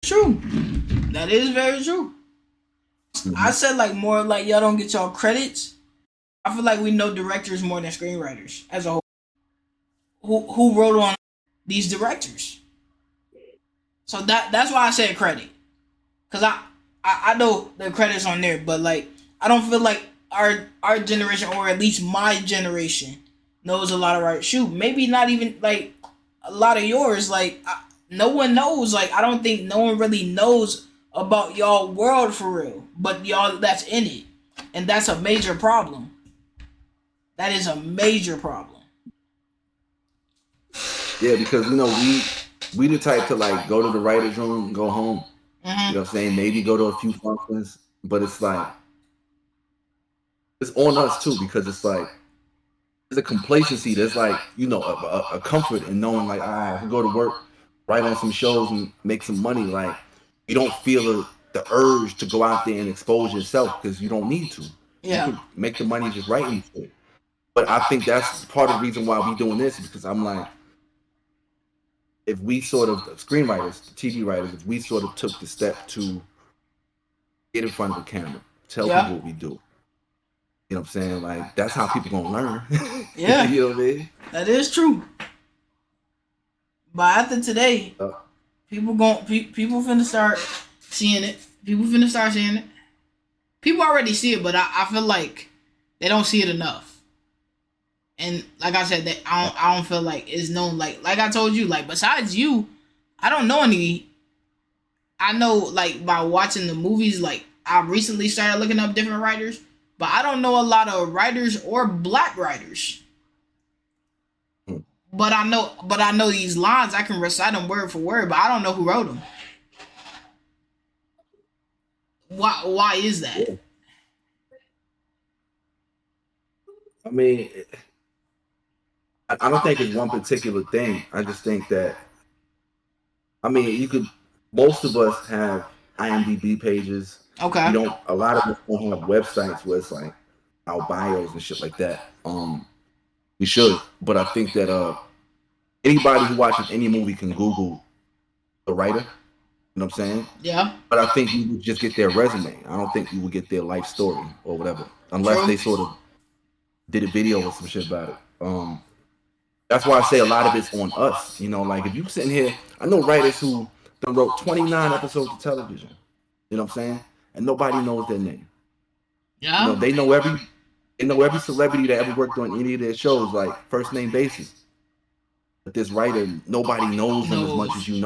True. That is very true. I Mhm. said like more like y'all don't get y'all credits. I feel like we know directors more than screenwriters as a whole. Who wrote on these directors? So that's why I said credit, cause I know the credits on there, but like I don't feel like our generation or at least my generation knows a lot of right. Shoot, maybe not even like a lot of yours. Like no one knows. Like I don't think no one really knows about y'all world for real. But y'all that's in it, and that's a major problem. That is a major problem. Yeah, because we the type to like go to the writer's room and go home. You know Mm-hmm. what I'm saying? Maybe go to a few functions, but it's like it's on us too because it's like there's a complacency. There's like a comfort in knowing like I can go to work, write on some shows and make some money. Like you don't feel the urge to go out there and expose yourself because you don't need to. You Yeah. can make the money just writing shit. But I think that's part of the reason why we doing this because I'm like if we sort of screenwriters, TV writers, if we sort of took the step to get in front of the camera, tell people Yeah. what we do. You know what I'm saying? Like that's how people gonna learn. Yeah. You know what I mean? That is true. But after today, Uh, people finna start seeing it. People finna start seeing it. People already see it, but I feel like they don't see it enough. And like I said, that I don't feel like it's known. Like I told you, like besides you, I don't know any. I know like by watching the movies. Like I recently started looking up different writers, but I don't know a lot of writers or black writers. hmm. But I know these lines. I can recite them word for word, but I don't know who wrote them. Why is that? Yeah. I mean, I don't think it's one particular thing. I just think that I mean you could most of us have IMDb pages. We Okay. don't a lot of us don't have websites where it's like our bios and shit like that. We should. But I think that anybody who watches any movie can Google the writer. You know what I'm saying? Yeah. But I think you would just get their resume. I don't think you would get their life story or whatever, unless True. they sort of did a video or some shit about it. That's why I say a lot of it's on us. Like if you sitting here, I know writers who done wrote 29 episodes of television. You know what I'm saying? And nobody knows their name. Yeah. They know every celebrity that ever worked on any of their shows, like first name basis. But this writer, nobody knows them as much Knows. as you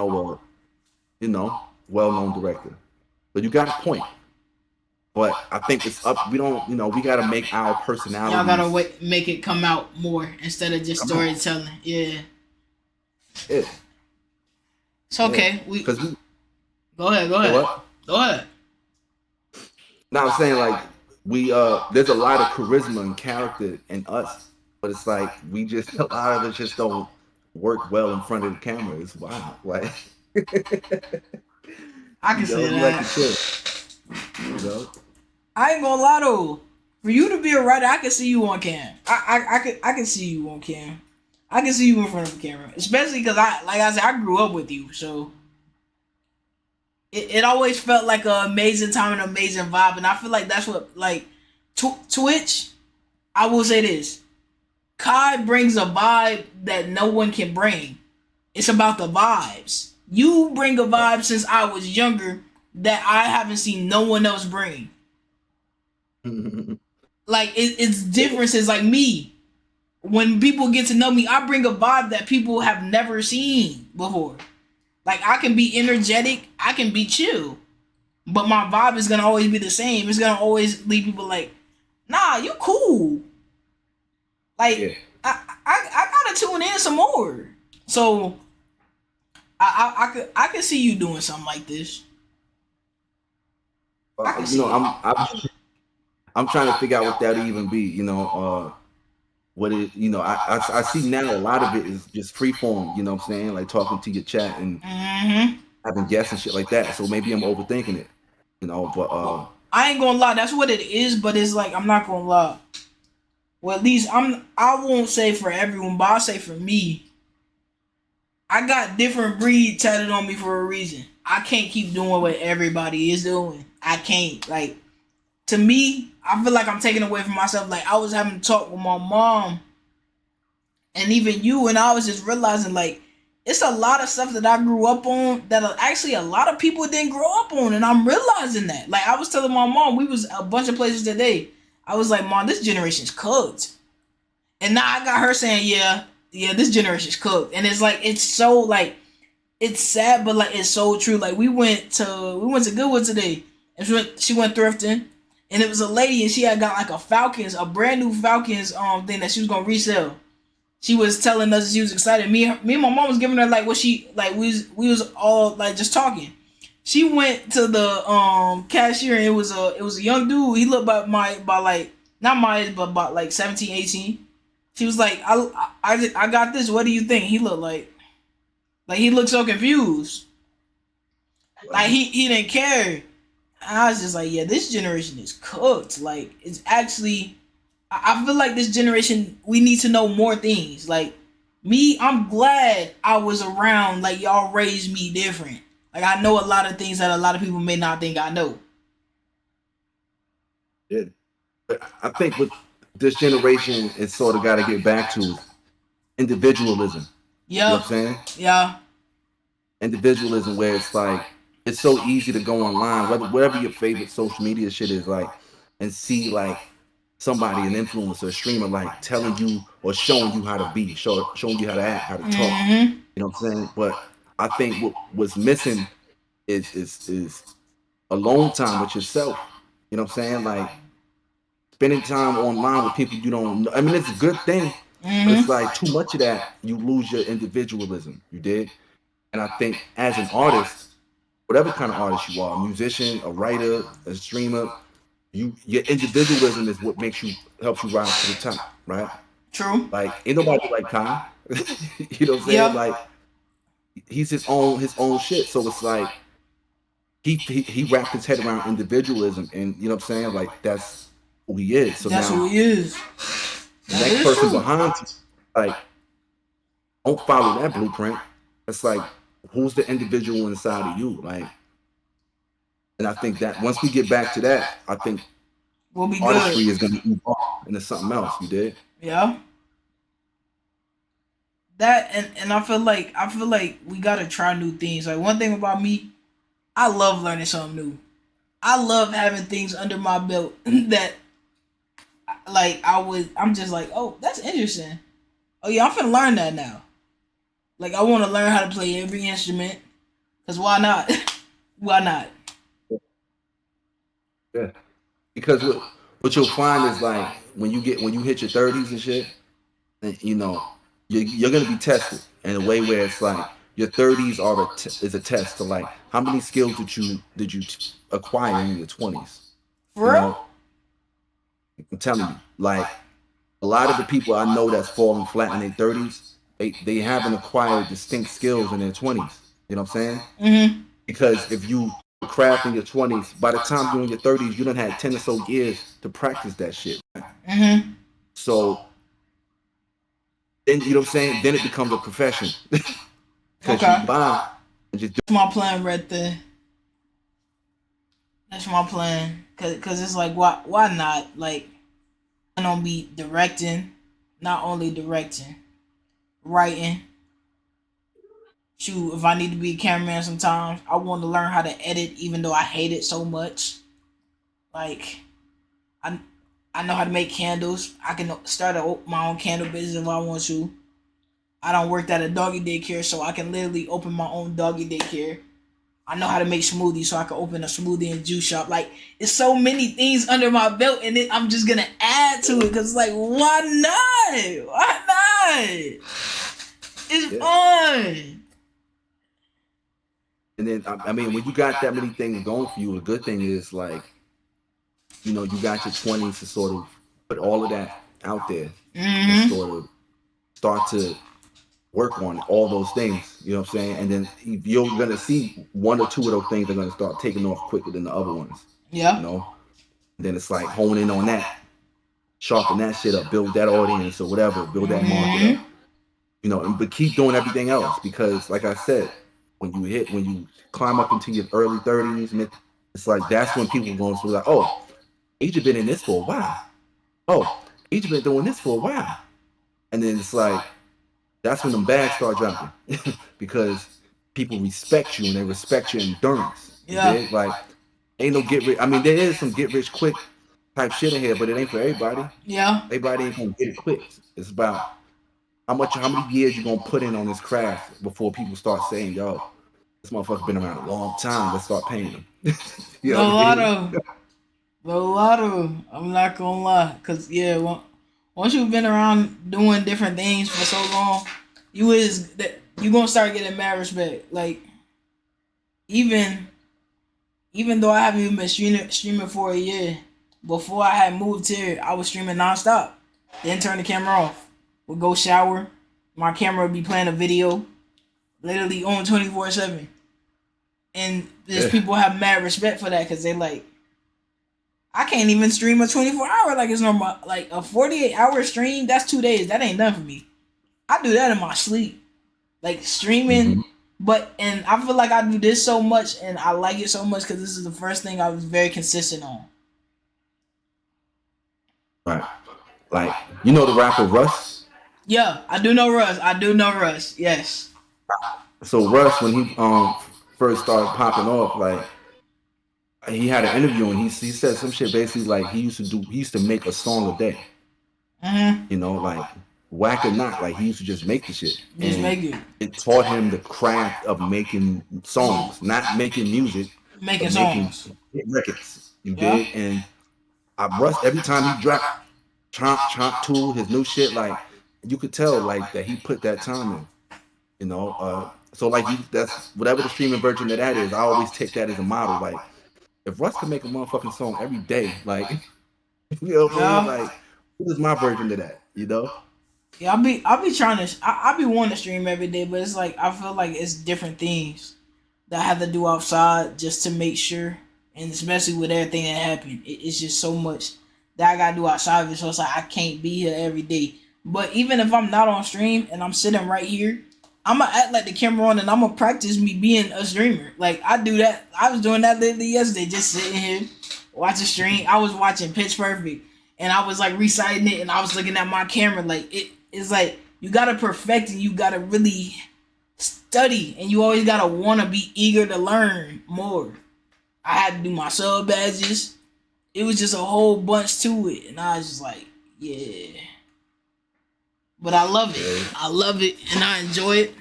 know, well known director. But you got a point. But I think it's up. We don't, we got to make our Y'all gotta personalities wait, make it come out more instead of just come out. storytelling. Yeah. Yeah, It's yeah. okay. We Because we, go ahead. Go say ahead. what? Go ahead. Now I'm saying like there's a lot of charisma and character in us, but it's like we just a lot of us just don't work well in front of the camera. It's wild, like I can say we like to that. chill, you know. I ain't gonna lie though. For you to be a writer, I can see you on cam. I can see you on cam. I can see you in front of the camera, especially because like I said, I grew up with you, so it always felt like an amazing time and an amazing vibe, and I feel like that's what like Twitch. I will say this: Kai brings a vibe that no one can bring. It's about the vibes. You bring a vibe since I was younger that I haven't seen no one else bring. Like it's differences. Like me, when people get to know me, I bring a vibe that people have never seen before. Like I can be energetic, I can be chill, but my vibe is gonna always be the same. It's gonna always leave people like, nah, you cool. Yeah, Like I gotta tune in some more. So I could see you doing something like this. I can you know, see it. I'm trying to figure out what that would even be. What it, I see now a lot of it is just free form. You know what I'm saying? Like talking to your chat and Mm-hmm. having guests and shit like that. So maybe I'm overthinking it. But Well, I ain't gonna lie, that's what it is. But it's like I'm not gonna lie. Well, at least I won't say for everyone, but I'll say for me. I got different breed tatted on me for a reason. I can't keep doing what everybody is doing. I can't. Like to me, I feel like I'm taking away from myself. Like I was having a talk with my mom and even you, and I was just realizing like it's a lot of stuff that I grew up on that actually a lot of people didn't grow up on, and I'm realizing that. Like I was telling my mom, we was a bunch of places today. I was like, Mom, this generation's cooked. And now I got her saying, yeah, this generation's cooked. And it's like it's so like it's sad, but like it's so true. Like we went to Goodwood today, and she went thrifting, and it was a lady, and she had got like a brand new Falcons thing that she was gonna resell. She was telling us she was excited. Me and my mom was giving her like what she like. We was all like just talking. She went to the cashier, and it was a young dude. He looked by like not my age, but about like 17, 18. She was like, I got this. What do you think? He looked like he looked so confused. Like he didn't care. I was just like, yeah, this generation is cooked. Like it's actually, I feel like this generation we need to know more things. Like me, I'm glad I was around. Like y'all raised me different. Like I know a lot of things that a lot of people may not think I know. yeah, but I think what this generation is sort of got to get back to is individualism. You know Yep. what I'm saying? Yeah. Individualism, where it's like it's so easy to go online, whatever your favorite social media shit is, like, and see like somebody, an influencer, a streamer, like telling you or showing you how to be, showing you how to act, how to talk. Mm-hmm. You know what I'm saying? But I think what's missing is alone time with yourself. You know what I'm saying? Like spending time online with people you don't know. I mean, it's a good thing, but it's Mm-hmm. like too much of that, you lose your individualism. You did. And I think as an artist, whatever kind of artist you are, a musician, a writer, a streamer, your individualism is what helps you rise to the top, right? True. Like ain't nobody like Kai. You know what I'm saying? Yeah. Like he's his own shit. So it's like he wrapped his head around individualism, and you know what I'm saying? Like that's who he is. So That's who now he is. the That next is person true. behind you, like don't follow that blueprint. It's like who's the individual inside of you? Like, and I think that once we get back to that, I think We'll be good. artistry is going to evolve into something else. You did? Yeah. That and I feel like we gotta try new things. Like one thing about me, I love learning something new. I love having things under my belt that like I'm just like, oh, that's interesting. Oh yeah, I'm finna learn that now. Like I wanna learn how to play every instrument. Cause why not? Why not? Yeah. because what you'll find is like when you hit your 30s and shit, and, you know, you're gonna be tested in a way where it's like your 30s is a test to like how many skills did you acquire in your 20s. You For real? know, I'm telling you, like a lot of the people I know that's falling flat in their 30s, they haven't acquired distinct skills in their 20s. You know what I'm saying? Mm-hmm. Because if you craft in your 20s, by the time you're in your 30s, you done had 10 or so years to practice that shit. Mm-hmm. So then, you know what I'm saying? Then it becomes a profession because you Okay. buy and just do. That's my plan right there. That's my plan. Cause it's like why not? Like I don't be directing, not only directing, writing. Shoot, if I need to be a cameraman sometimes, I want to learn how to edit even though I hate it so much. Like I I know how to make candles. I can start my own candle business if I want to. I don't work at a doggy daycare, so I can literally open my own doggy daycare. I know how to make smoothies, so I can open a smoothie and juice shop. Like, it's so many things under my belt, and then I'm just gonna add to it because, like, why not? Why not? It's Yeah. fun. And then I mean, when you got that many things going for you, a good thing is like, you know, you got your 20s to sort of put all of that out there and Mm-hmm. sort of start to work on all those things. You know what I'm saying? And then you're gonna see one or two of those things are gonna start taking off quicker than the other ones. You Yeah. know? And then it's like hone in on that, sharpen that shit up, build that audience or whatever, build that market up. Mm-hmm. You know, but keep doing everything else because, like I said, when you climb up into your early 30s, it's like that's when people are going to be like, oh, Egypt been in this for a while. Oh, Egypt been doing this for a while. And then it's like that's when them bags start dropping because people respect you and they respect your endurance. You Yeah. dig? Like, ain't no get rich. I mean, there is some get rich quick type shit in here, but it ain't for everybody. Yeah. Everybody ain't gonna get it quick. It's about how many years you gonna put in on this craft before people start saying, yo, this motherfucker been around a long time. Let's start paying him. You know what I mean? A lot of. I'm not gonna lie, cause yeah, once you've been around doing different things for so long, you gonna start getting mad respect. Like even even though I haven't even been streaming for a year, before I had moved here, I was streaming nonstop. Then turn the camera off. Would go shower. My camera would be playing a video, literally on 24/7. And there's Yeah. people have mad respect for that because they like, I can't even stream a 24 hour like it's normal. Like a 48 hour stream, that's 2 days. That ain't done for me. I do that in my sleep. Like streaming, Mm-hmm. and I feel like I do this so much and I like it so much because this is the first thing I was very consistent on. Right. Like, you know the rapper Russ? Yeah, I do know Russ. I do know Russ. Yes. So Russ, when he first started popping off, like he had an interview and he said some shit basically like he used to make a song a day. Mm-hmm. You know, like whack or not, like he used to just make the shit. Just And make it. it taught him the craft of making songs, not making music, Making but making songs. records. You Yeah. dig? And Russ, every time he dropped Chomp Tool, his new shit, like you could tell like that he put that time in. You know, so like that's whatever the streaming version of that is. I always take that as a model. Like if Russ could make a motherfucking song every day, like you know what I mean? Yeah. Like what is my version of that? You know? Yeah, I'll be trying to I be wanting to stream every day, but it's like I feel like it's different things that I have to do outside just to make sure, and especially with everything that happened, it's just so much that I gotta do outside of it. So it's like I can't be here every day. But even if I'm not on stream and I'm sitting right here, I'm gonna act like the camera on and I'm gonna practice me being a streamer. Like I do that. I was doing that literally yesterday, just sitting here watching stream. I was watching Pitch Perfect and I was like reciting it and I was looking at my camera. Like it's like you gotta perfect and you gotta really study and you always gotta wanna be eager to learn more. I had to do my sub badges. It was just a whole bunch to it, and I was just like, yeah. But I love it. I love it, and I enjoy it.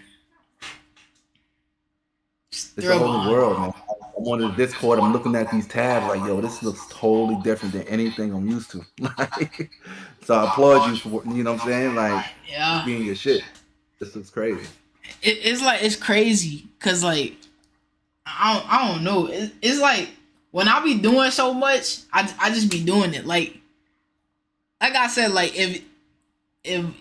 It's a whole new world, man. I on the Discord, I'm looking at these tabs like, yo, this looks totally different than anything I'm used to. Like, so I applaud you for, you know what I'm saying? Like, Yeah. being your shit. This looks crazy. It's like, it's crazy because like I don't know. It's like when I be doing so much, I just be doing it. Like I said, like if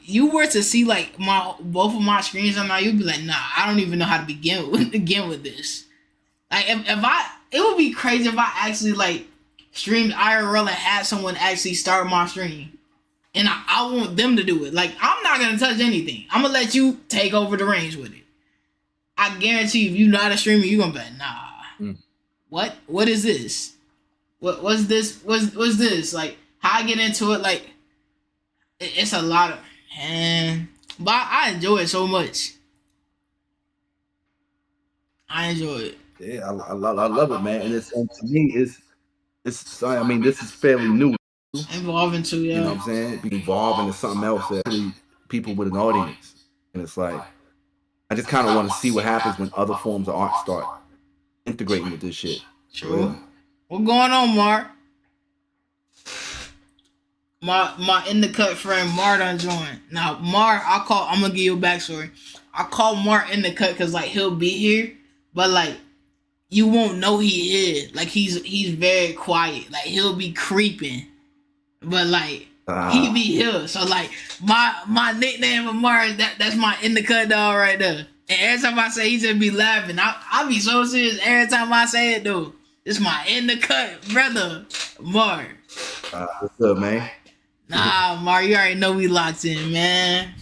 you were to see like both of my screens on now, you'd be like, nah, I don't even know how to begin with this. Like it would be crazy if I actually like streamed IRL and had someone actually start my stream. And I want them to do it. Like, I'm not gonna touch anything. I'm gonna let you take over the reins with it. I guarantee if you're not a streamer, you're gonna be like, nah. What is this? What's this? What's this? Like, how I get into it, like it's a lot of, man. But I enjoy it so much. I enjoy it. Yeah, I love it, man. And to me, it's. I mean, this is fairly new. Evolving too, yeah. You know what I'm saying? Be evolving into something else that really people with an audience. And it's like, I just kind of want to see what happens when other forms of art start integrating with this shit. True. What going on, Mar? My in the cut friend Mar done joined. Now Mar, I'm gonna give you a backstory. I call Mar in the cut because like he'll be here, but like you won't know he is. Like he's very quiet. Like he'll be creeping, but like he be here. So like my nickname for Mar is that's my in the cut dog right there. And every time I say, he just be laughing. I be so serious every time I say it though. It's my in the cut brother, Mar. What's up, man? Nah, Mar, you already know we locked in, man.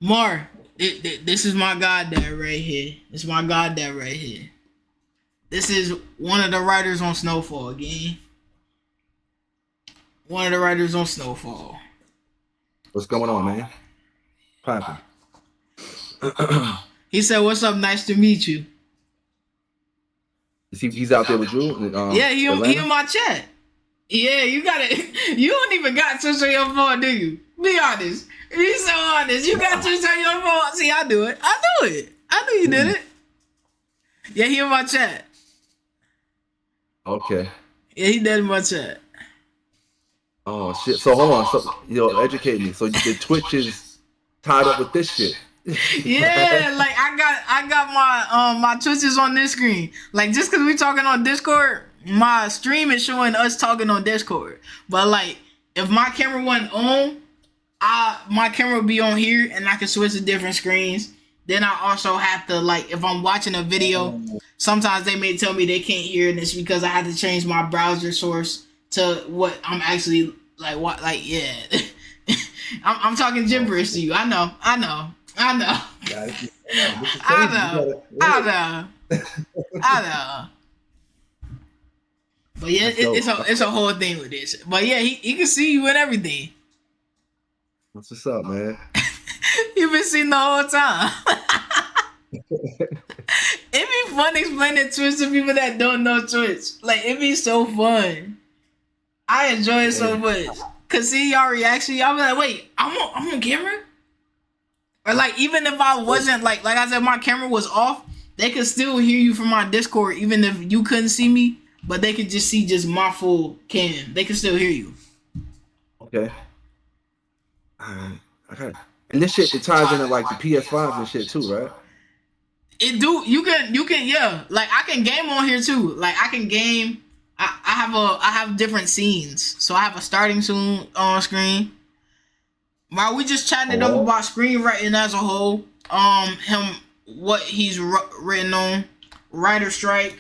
Mar, this is my goddad right here. This is my goddad right here. This is one of the writers on Snowfall, gang. One of the writers on Snowfall. What's going on, man? Poppin'. He said, "What's up? Nice to meet you." He's out there with you? Yeah, he in my chat. Yeah, you got it. You don't even got Twitch on your phone, do you? Be honest. Be so honest. You got Twitch on your phone. See, I do it. I knew you did it. Yeah, he in my chat. Okay. Yeah, he did in my chat. Oh shit. So hold on. So educate me. So the Twitch is tied up with this shit. Yeah, like I got my Twitches on this screen. Like just cause we talking on Discord, my stream is showing us talking on Discord. But like if my camera wasn't on, my camera would be on here and I can switch to different screens. Then I also have to, like, if I'm watching a video, sometimes they may tell me they can't hear, and it's because I had to change my browser source to what I'm actually like. What, like, yeah, I'm talking gibberish to you. I know. But yeah, it's a whole thing with this. But yeah, he can see you and everything. What's up, man? You've been seeing the whole time. It'd be fun explaining Twitch to people that don't know Twitch. Like, it'd be so fun. I enjoy it so much. Cause see y'all reaction, y'all be like, wait, I'm on camera? Or like, even if I wasn't, like I said, my camera was off, they could still hear you from my Discord, even if you couldn't see me, but they could just see just my full cam. They could still hear you. Okay. Okay. And this shit, it ties into like the PS5s and shit too, right? It do. You can, yeah. Like I can game on here too. Like I can game. I have different scenes. So I have a starting scene on screen. While we just chatting it up about screenwriting as a whole. Him, what he's written on, writer strike,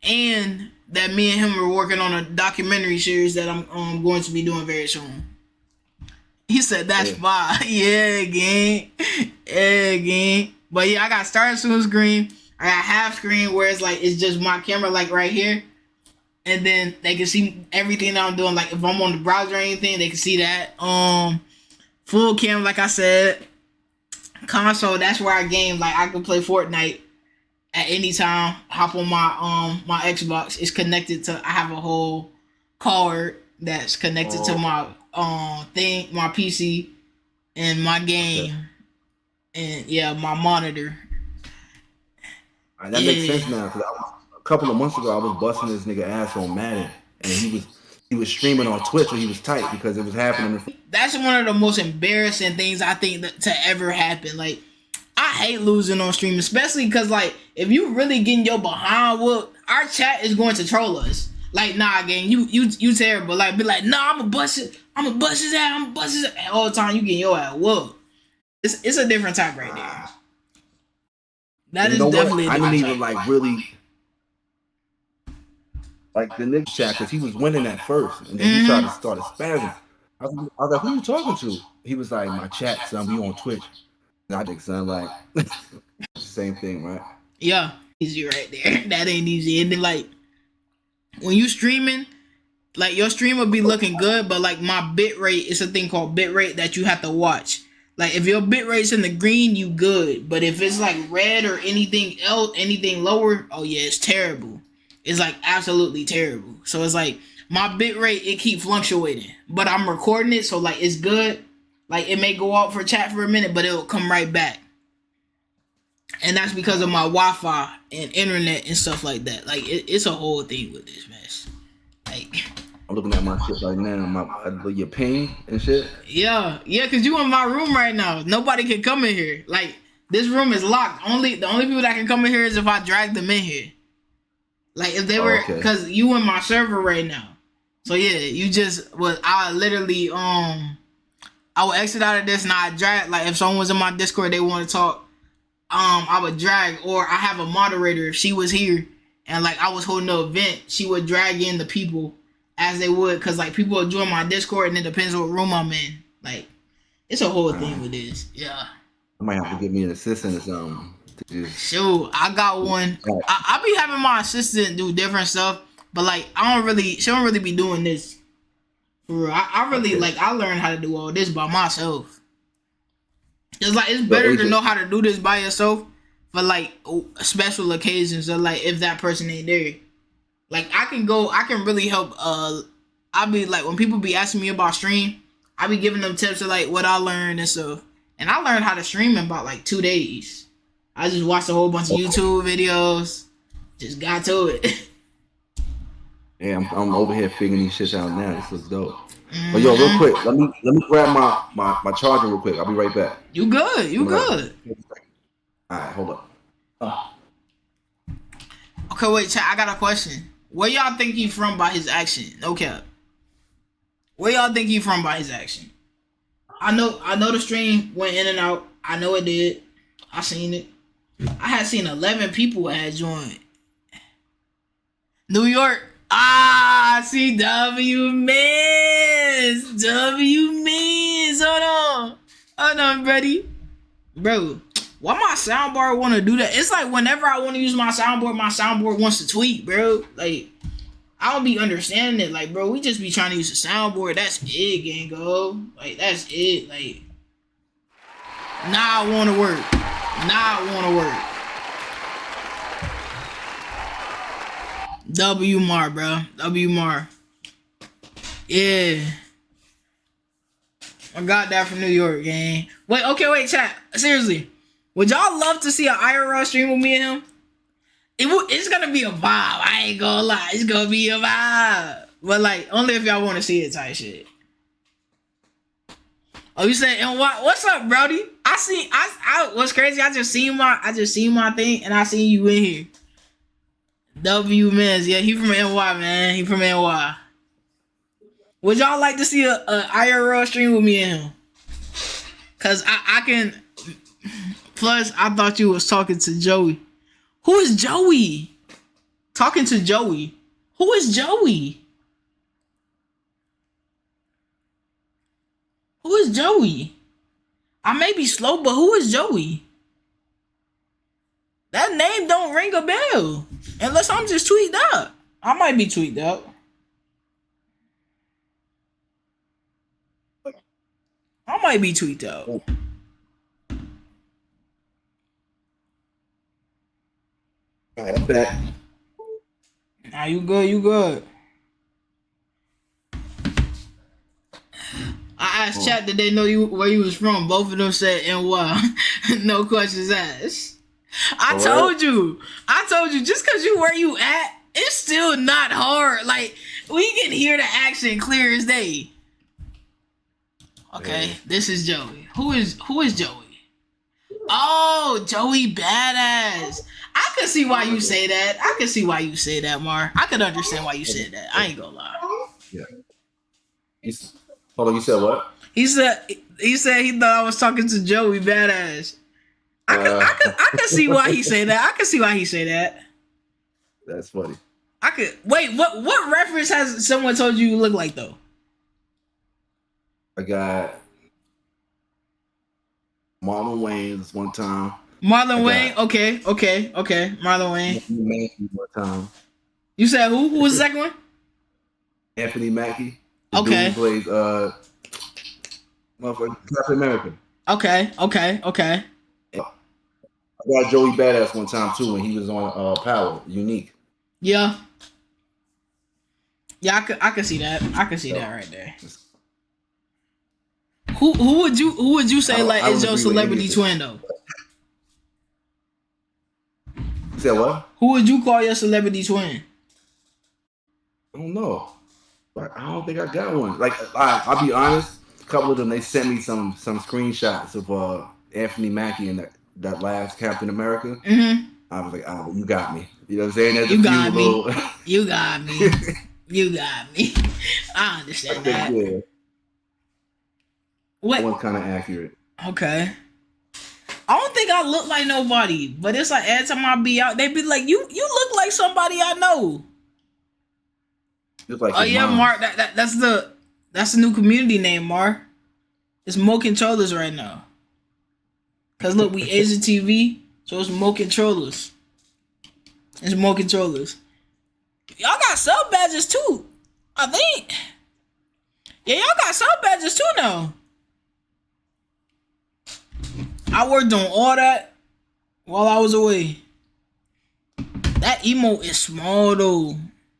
and that me and him are working on a documentary series that I'm going to be doing very soon. He said that's fine. Yeah, gang. Yeah, gang. But yeah, I got starting soon screen. I got half screen where it's like it's just my camera like right here. And then they can see everything that I'm doing. Like if I'm on the browser or anything, they can see that. Full cam, like I said. Console, that's where I game. Like I can play Fortnite at any time. Hop on my Xbox. It's connected to, I have a whole card that's connected to my thing, my PC, and my game, and yeah, my monitor. That makes sense now. Cause couple of months ago, I was busting this nigga ass on Madden, and he was streaming on Twitch, or he was tight because it was happening. That's one of the most embarrassing things I think to ever happen. Like, I hate losing on stream, especially because, like, if you really getting your behind whooped, our chat is going to troll us. Like, nah, gang, you terrible. Like, be like, nah, I'm gonna bust his ass, all the time you getting your ass whooped. It's a different type right there. That is definitely a different I didn't type. even, like, really, like, the nigga chat, because he was winning at first, and then he tried to start spazzing. I was like, who you talking to? He was like, my chat, son, we on Twitch. And I think, son, like, same thing, right? Yeah, easy right there. That ain't easy. And then, like, when you streaming, like, your stream will be looking good, but, like, my bit rate, it's a thing called bit rate that you have to watch. Like, if your bit rate's in the green, you good. But if it's, like, red or anything else, anything lower, oh, yeah, it's terrible. It's, like, absolutely terrible. So, it's, like, my bit rate, it keep fluctuating. But I'm recording it, so, like, it's good. Like, it may go out for chat for a minute, but it'll come right back. And that's because of my Wi-Fi and internet and stuff like that. Like, it's a whole thing with this mess. Like, I'm looking at my shit right now, your ping and shit. Yeah, because you in my room right now. Nobody can come in here. Like, this room is locked. The only people that can come in here is if I drag them in here. Like, if they were, because you in my server right now. So, yeah, I literally, I would exit out of this and I drag, like, if someone was in my Discord, they want to talk, I would drag, or I have a moderator, if she was here, and, like, I was holding an event, she would drag in the people as they would, because, like, people will join my Discord, and it depends what room I'm in. Like, it's a whole thing with this. Yeah. I might have to get me an assistant or something. Sure, I got one. I be having my assistant do different stuff, but, like, she don't really be doing this. For real. I really, like, I learned how to do all this by myself. It's, like, it's better to know how to do this by yourself for, like, special occasions, or, like, if that person ain't there. Like, I can really help. I be like, when people be asking me about stream, I be giving them tips of, like, what I learned and stuff. And I learned how to stream in about, like, 2 days. I just watched a whole bunch of YouTube videos, just got to it. Yeah, I'm over here figuring these shits out now. This looks dope. But yo, real quick, let me grab my charger real quick. I'll be right back. You good? You good? All right, hold up. Okay, wait, chat. I got a question. Where y'all think he from by his action? No cap. Where y'all think he from by his action? I know the stream went in and out. I know it did. I seen it. I had seen 11 people had joined. New York. CW Mans. Hold on, buddy. Bro, why my soundboard want to do that? It's like whenever I want to use my soundboard wants to tweak, bro. Like, I don't be understanding it. Like, bro, we just be trying to use the soundboard. That's it, gang, go. Like, that's it. Like, I want to work. W Mar, bro. W Mar. Yeah. I got that from New York, gang. Wait, chat. Seriously. Would y'all love to see an IRL stream with me and him? It's gonna be a vibe. I ain't gonna lie. It's gonna be a vibe. But, like, only if y'all want to see it type shit. Oh, you said, and what's up, Brody? What's crazy? I just seen my thing, and I seen you in here. W Mans, yeah, he from NY, man. He from NY. Would y'all like to see a IRL stream with me and him? Cause I can. Plus, I thought you was talking to Joey. Who is Joey? Talking to Joey. Who is Joey? Who is Joey? I may be slow, but who is Joey? That name don't ring a bell. Unless I'm just tweaked up. I might be tweaked up. I might be tweaked out. Alright, I'm back. Nah, you good. I asked chat, did they know where you was from? Both of them said NY. No questions asked. I told you. Just because you where you at, it's still not hard. Like, we can hear the action clear as day. Okay, this is Joey. Who is Joey? Oh, Joey Badass. I can see why you say that. Mar. I could understand why you said that. I ain't gonna lie. Yeah. Hold on, you said what? He said he thought I was talking to Joey Badass. I could see why he say that. That's funny. Wait. What reference has someone told you look like though? I got Marlon Wayans one time. Marlon Wayne. Okay. Marlon Wayne. Mackie one time. You said who? Who was the second one? Anthony Mackie. Okay. Dude who plays Captain America. Okay. I got Joey Badass one time too when he was on Power Unique. Yeah. Yeah, I could see that. I could see that right there. Who would you say is your celebrity twin though? You said what? Who would you call your celebrity twin? I don't know. I don't think I got one. Like I'll be honest, a couple of them they sent me some screenshots of Anthony Mackie and that last Captain America. Mm-hmm. I was like, oh, you got me. You know what I'm saying? There's You got me. You got me. I understand that. Yeah. What? That one's kind of accurate. Okay. I don't think I look like nobody, but it's like every time I be out, they be like, "You look like somebody I know." Just like oh yeah, mom. Mark. That's the new community name, Mark. It's Mo Controllers right now. Cause look, we Asiahtvee, so it's Mo Controllers. It's Mo Controllers. Y'all got sub badges too, I think. Yeah, y'all got sub badges too now. I worked on all that while I was away. That emote is small though.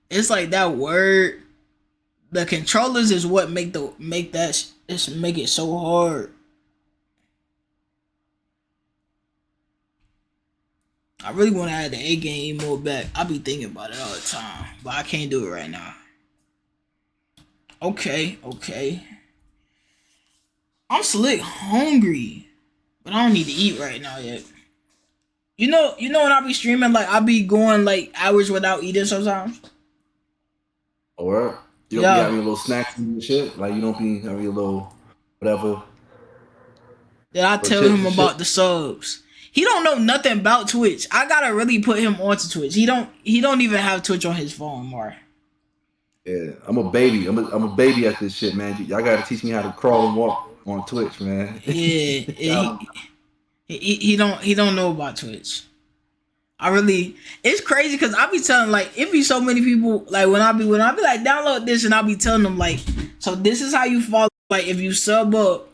It's like that word. The controllers is what make it so hard. I really want to add the A game emote back. I be thinking about it all the time, but I can't do it right now. Okay. I'm slick hungry, but I don't need to eat right now yet. You know when I be streaming, like I be going like hours without eating sometimes. Or you don't be having a little snacks and shit. Like you don't be having a little whatever. Then I tell him about the subs. He don't know nothing about Twitch. I gotta really put him onto Twitch. He don't even have Twitch on his phone, Mark. Yeah, I'm a baby. I'm a baby at this shit, man. Y'all gotta teach me how to crawl and walk on Twitch, man. Yeah, he don't know about Twitch. It's crazy because I be telling like it be so many people like when I be like download this and I be telling them like so this is how you follow like if you sub up,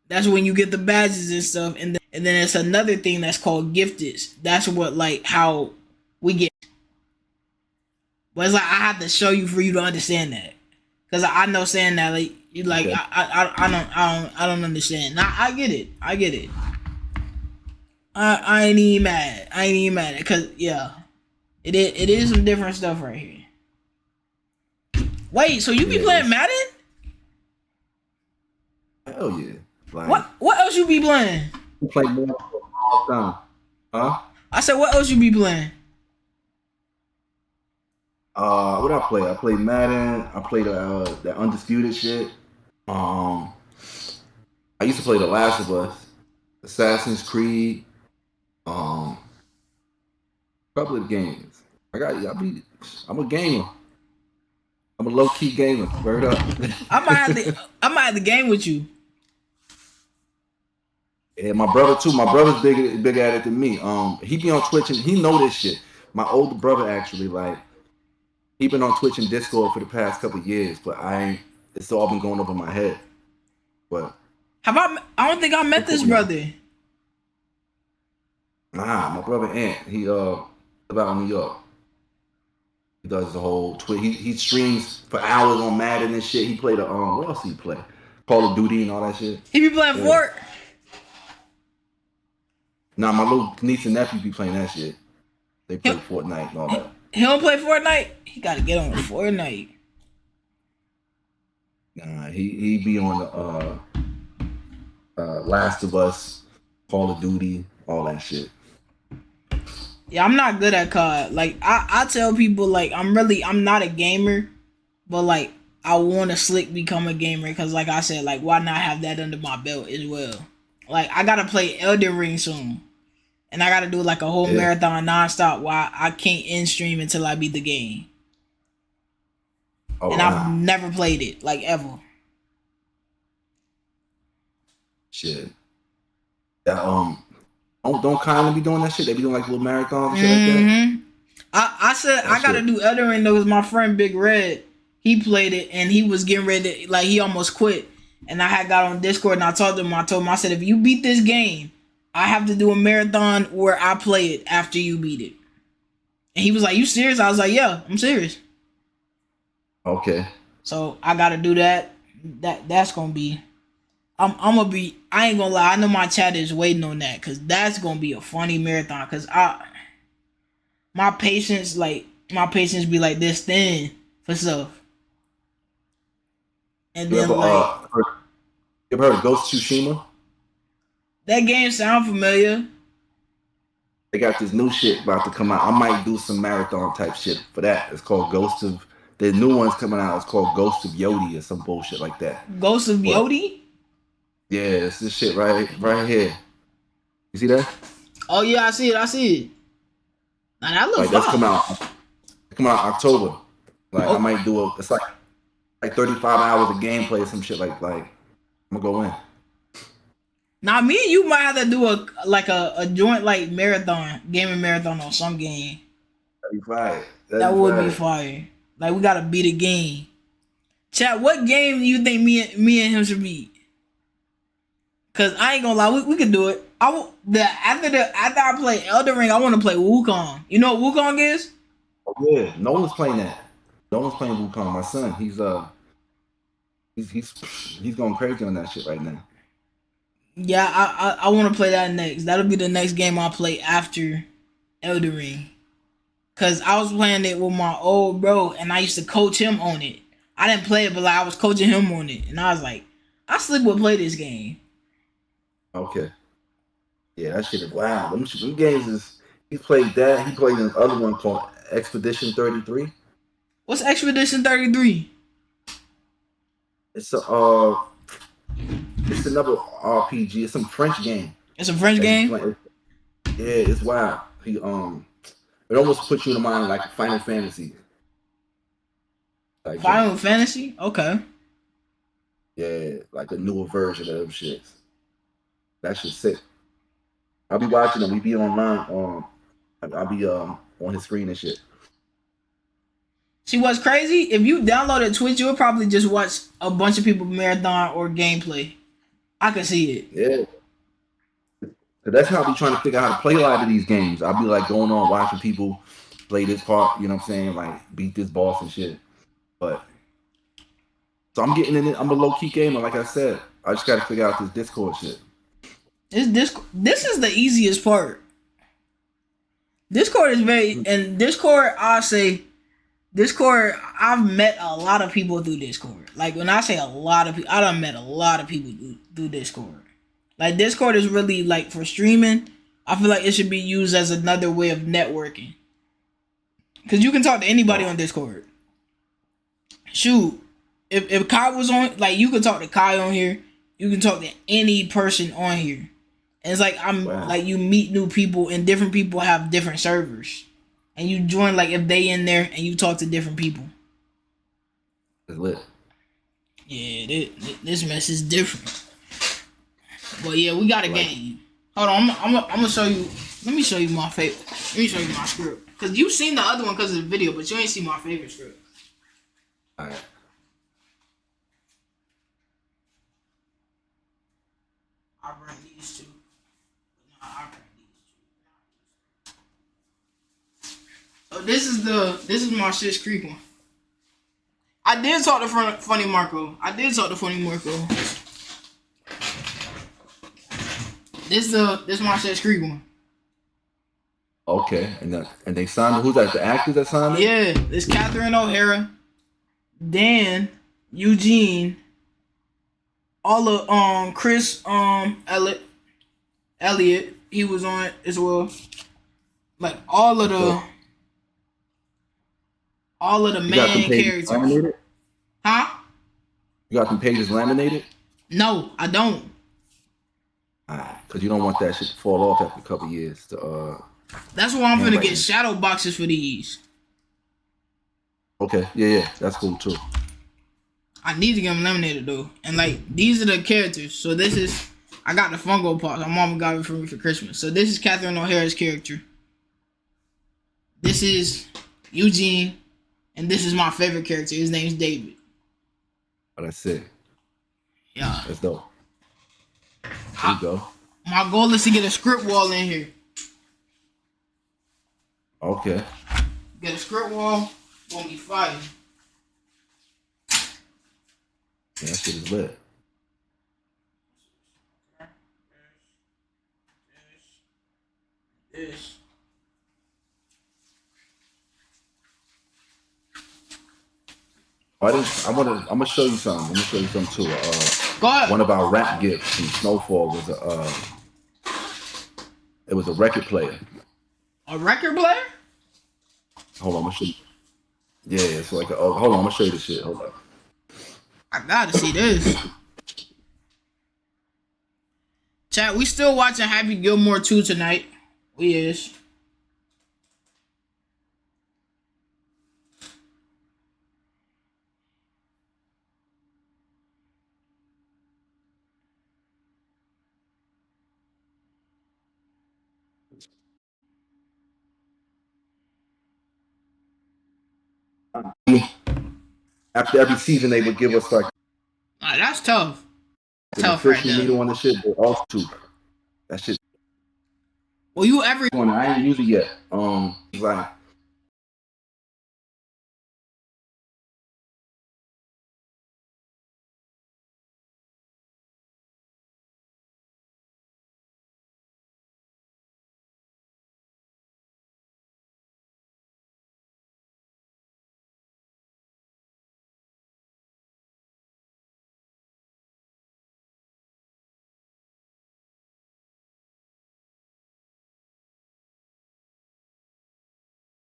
that's when you get the badges and stuff and then it's another thing that's called gifted. That's what like how we get. But it's like I have to show you for you to understand that because I know saying that like you like okay. I don't understand. Nah, I get it. I ain't even mad because yeah, it is some different stuff right here. Wait, so you be playing Madden? Hell yeah! Like, what else you be playing? You play Madden for a long time, huh? I said, what else you be playing? What I play? I play Madden. I play the Undisputed shit. I used to play The Last of Us, Assassin's Creed. Couple of games. I'm a gamer. I'm a low key gamer. Word up. I might have the game with you. Yeah, my brother too. My brother's bigger at it than me. He be on Twitch and he know this shit. My older brother actually, like, he been on Twitch and Discord for the past couple of years, but it's all been going over my head. But I don't think I met this brother. Nah, my brother Ant. He about New York. He does the whole Twitch. He streams for hours on Madden and shit. He played what else he play? Call of Duty and all that shit. He be playing Fort. Nah, my little niece and nephew be playing that shit. They He, play Fortnite and all that. he don't play Fortnite. He got to get on Fortnite. Nah, he be on the Last of Us, Call of Duty, all that shit. Yeah, I'm not good at COD. Like I tell people like I'm not a gamer, but like I want to slick become a gamer because like I said, like why not have that under my belt as well? Like I gotta play Elden Ring soon, and I gotta do like a whole Yeah. marathon nonstop while I can't end stream until I beat the game. Oh And I've wow. never played it like ever. Shit. Yeah, don't kind of be doing that shit. They be doing like little marathons and shit like that. Mm-hmm. I said That I gotta shit. do Elden Ring though. Cause my friend Big Red, he played it and he was getting ready to, like he almost quit. And I had got on Discord and I told him I said if you beat this game, I have to do a marathon where I play it after you beat it. And he was like, "You serious?" I was like, "Yeah, I'm serious." Okay. So I gotta do that. That's gonna be. I'm gonna be. I ain't gonna lie. I know my chat is waiting on that because that's gonna be a funny marathon. Cause my patience be like this thin for stuff. And You ever then like heard of Ghost of Tsushima? that game sound familiar. They got this new shit about to come out. I might do some marathon type shit for that. It's called Ghost of. The new one's coming out. It's called Ghost of Yodi or some bullshit like that. Ghost of But Yodi. yeah, it's this shit right here. You see that? Oh yeah, I see it. I see it. Now that look Like that's fire. come out. Come out October. Like I Oh, might do a. It's like 35 hours of gameplay or some shit like. I'm gonna go in. now me and you might have to do a joint like marathon, gaming marathon on some game. That'd be fire. That That'd be would be fire. fire. Like we gotta beat a game. Chat, what game do you think me and him should beat? Cause I ain't gonna lie, we could do it. After I play Elden Ring, I want to play Wukong. You know what Wukong is? Oh, yeah, no one's playing that. No one's playing Wukong. My son, he's going crazy on that shit right now. Yeah, I want to play that next. That'll be the next game I'll play after Elden Ring. Cause I was playing it with my old bro, and I used to coach him on it. I didn't play it, but like I was coaching him on it, and I was like, I slick would play this game. Okay. Yeah, that shit is wild. Them games is he played that. He played another one called Expedition 33. What's Expedition 33? It's a it's another RPG. It's some French game It's a French that he's game. playing. Yeah, it's wild. It almost puts you in the mind of like Final Fantasy. Like Final Fantasy. Okay. yeah, like a newer version of them shits. That shit's sick. I'll be watching them. We be online. I'll be on his screen and shit. See what's crazy? If you downloaded Twitch, you'll probably just watch a bunch of people marathon or gameplay. I can see it. Yeah. So that's how I be trying to figure out how to play a lot of these games. I'll be like going on watching people play this part, you know what I'm saying? Like beat this boss and shit. But so I'm getting in it. I'm a low key gamer, like I said. I just gotta figure out this Discord shit. This is the easiest part. Discord is Discord, I'll say Discord, I've met a lot of people through Discord. Like when I say a lot of people, I done met a lot of people through Discord. Like Discord is really like for streaming. I feel like it should be used as another way of networking. Cause you can talk to anybody on Discord. Shoot, if Kai was on, like you could talk to Kai on here. You can talk to any person on here. And it's like Wow. like you meet new people and different people have different servers. And you join like if they in there and you talk to different people. It's lit. Yeah, this mess is different. But yeah, we got a game. Hold on, I'm gonna show you. Let me show you my favorite. Let me show you my script. Cause you've seen the other one because of the video, but you ain't seen my favorite script. All right. I run these two. No, I run these two. So this is my Shit's Creek one. I did talk to Funny Marco. This Monsters Creek one. Okay, and they signed. Who's that? The actors that signed it? Yeah, it's Catherine O'Hara, Dan, Eugene, all of Chris Elliott. He was on it as well. Like all of the main characters. Laminated? Huh? You got them pages laminated? No, I don't. Because you don't want that shit to fall off after a couple years. That's why I'm gonna get shadow boxes for these. Okay, yeah, that's cool too. I need to get them laminated though, and like these are the characters. So this is I got the Funko Pops. My mom got it for me for Christmas. So this is Catherine O'Hara's character. This is Eugene, and this is my favorite character. His name's David. Oh, that's it. Yeah, that's dope. There you go. My goal is to get a script wall in here. Okay. Get a script wall, gonna be fire. Yeah, that shit is lit. This. I'm gonna show you something. I'm gonna show you something too. Go ahead. One of our rap gifts from Snowfall was it was a record player. A record player? Hold on, I'm gonna show you. Yeah, it's like hold on, I'm gonna show you the shit. Hold on. I gotta see this. Chat, we still watching Happy Gilmore 2 tonight. We is. After every season, they would give us like. That's tough. Tough right there. Needle on the shit, but off too. That shit. Well, you ever? I ain't used it yet. Like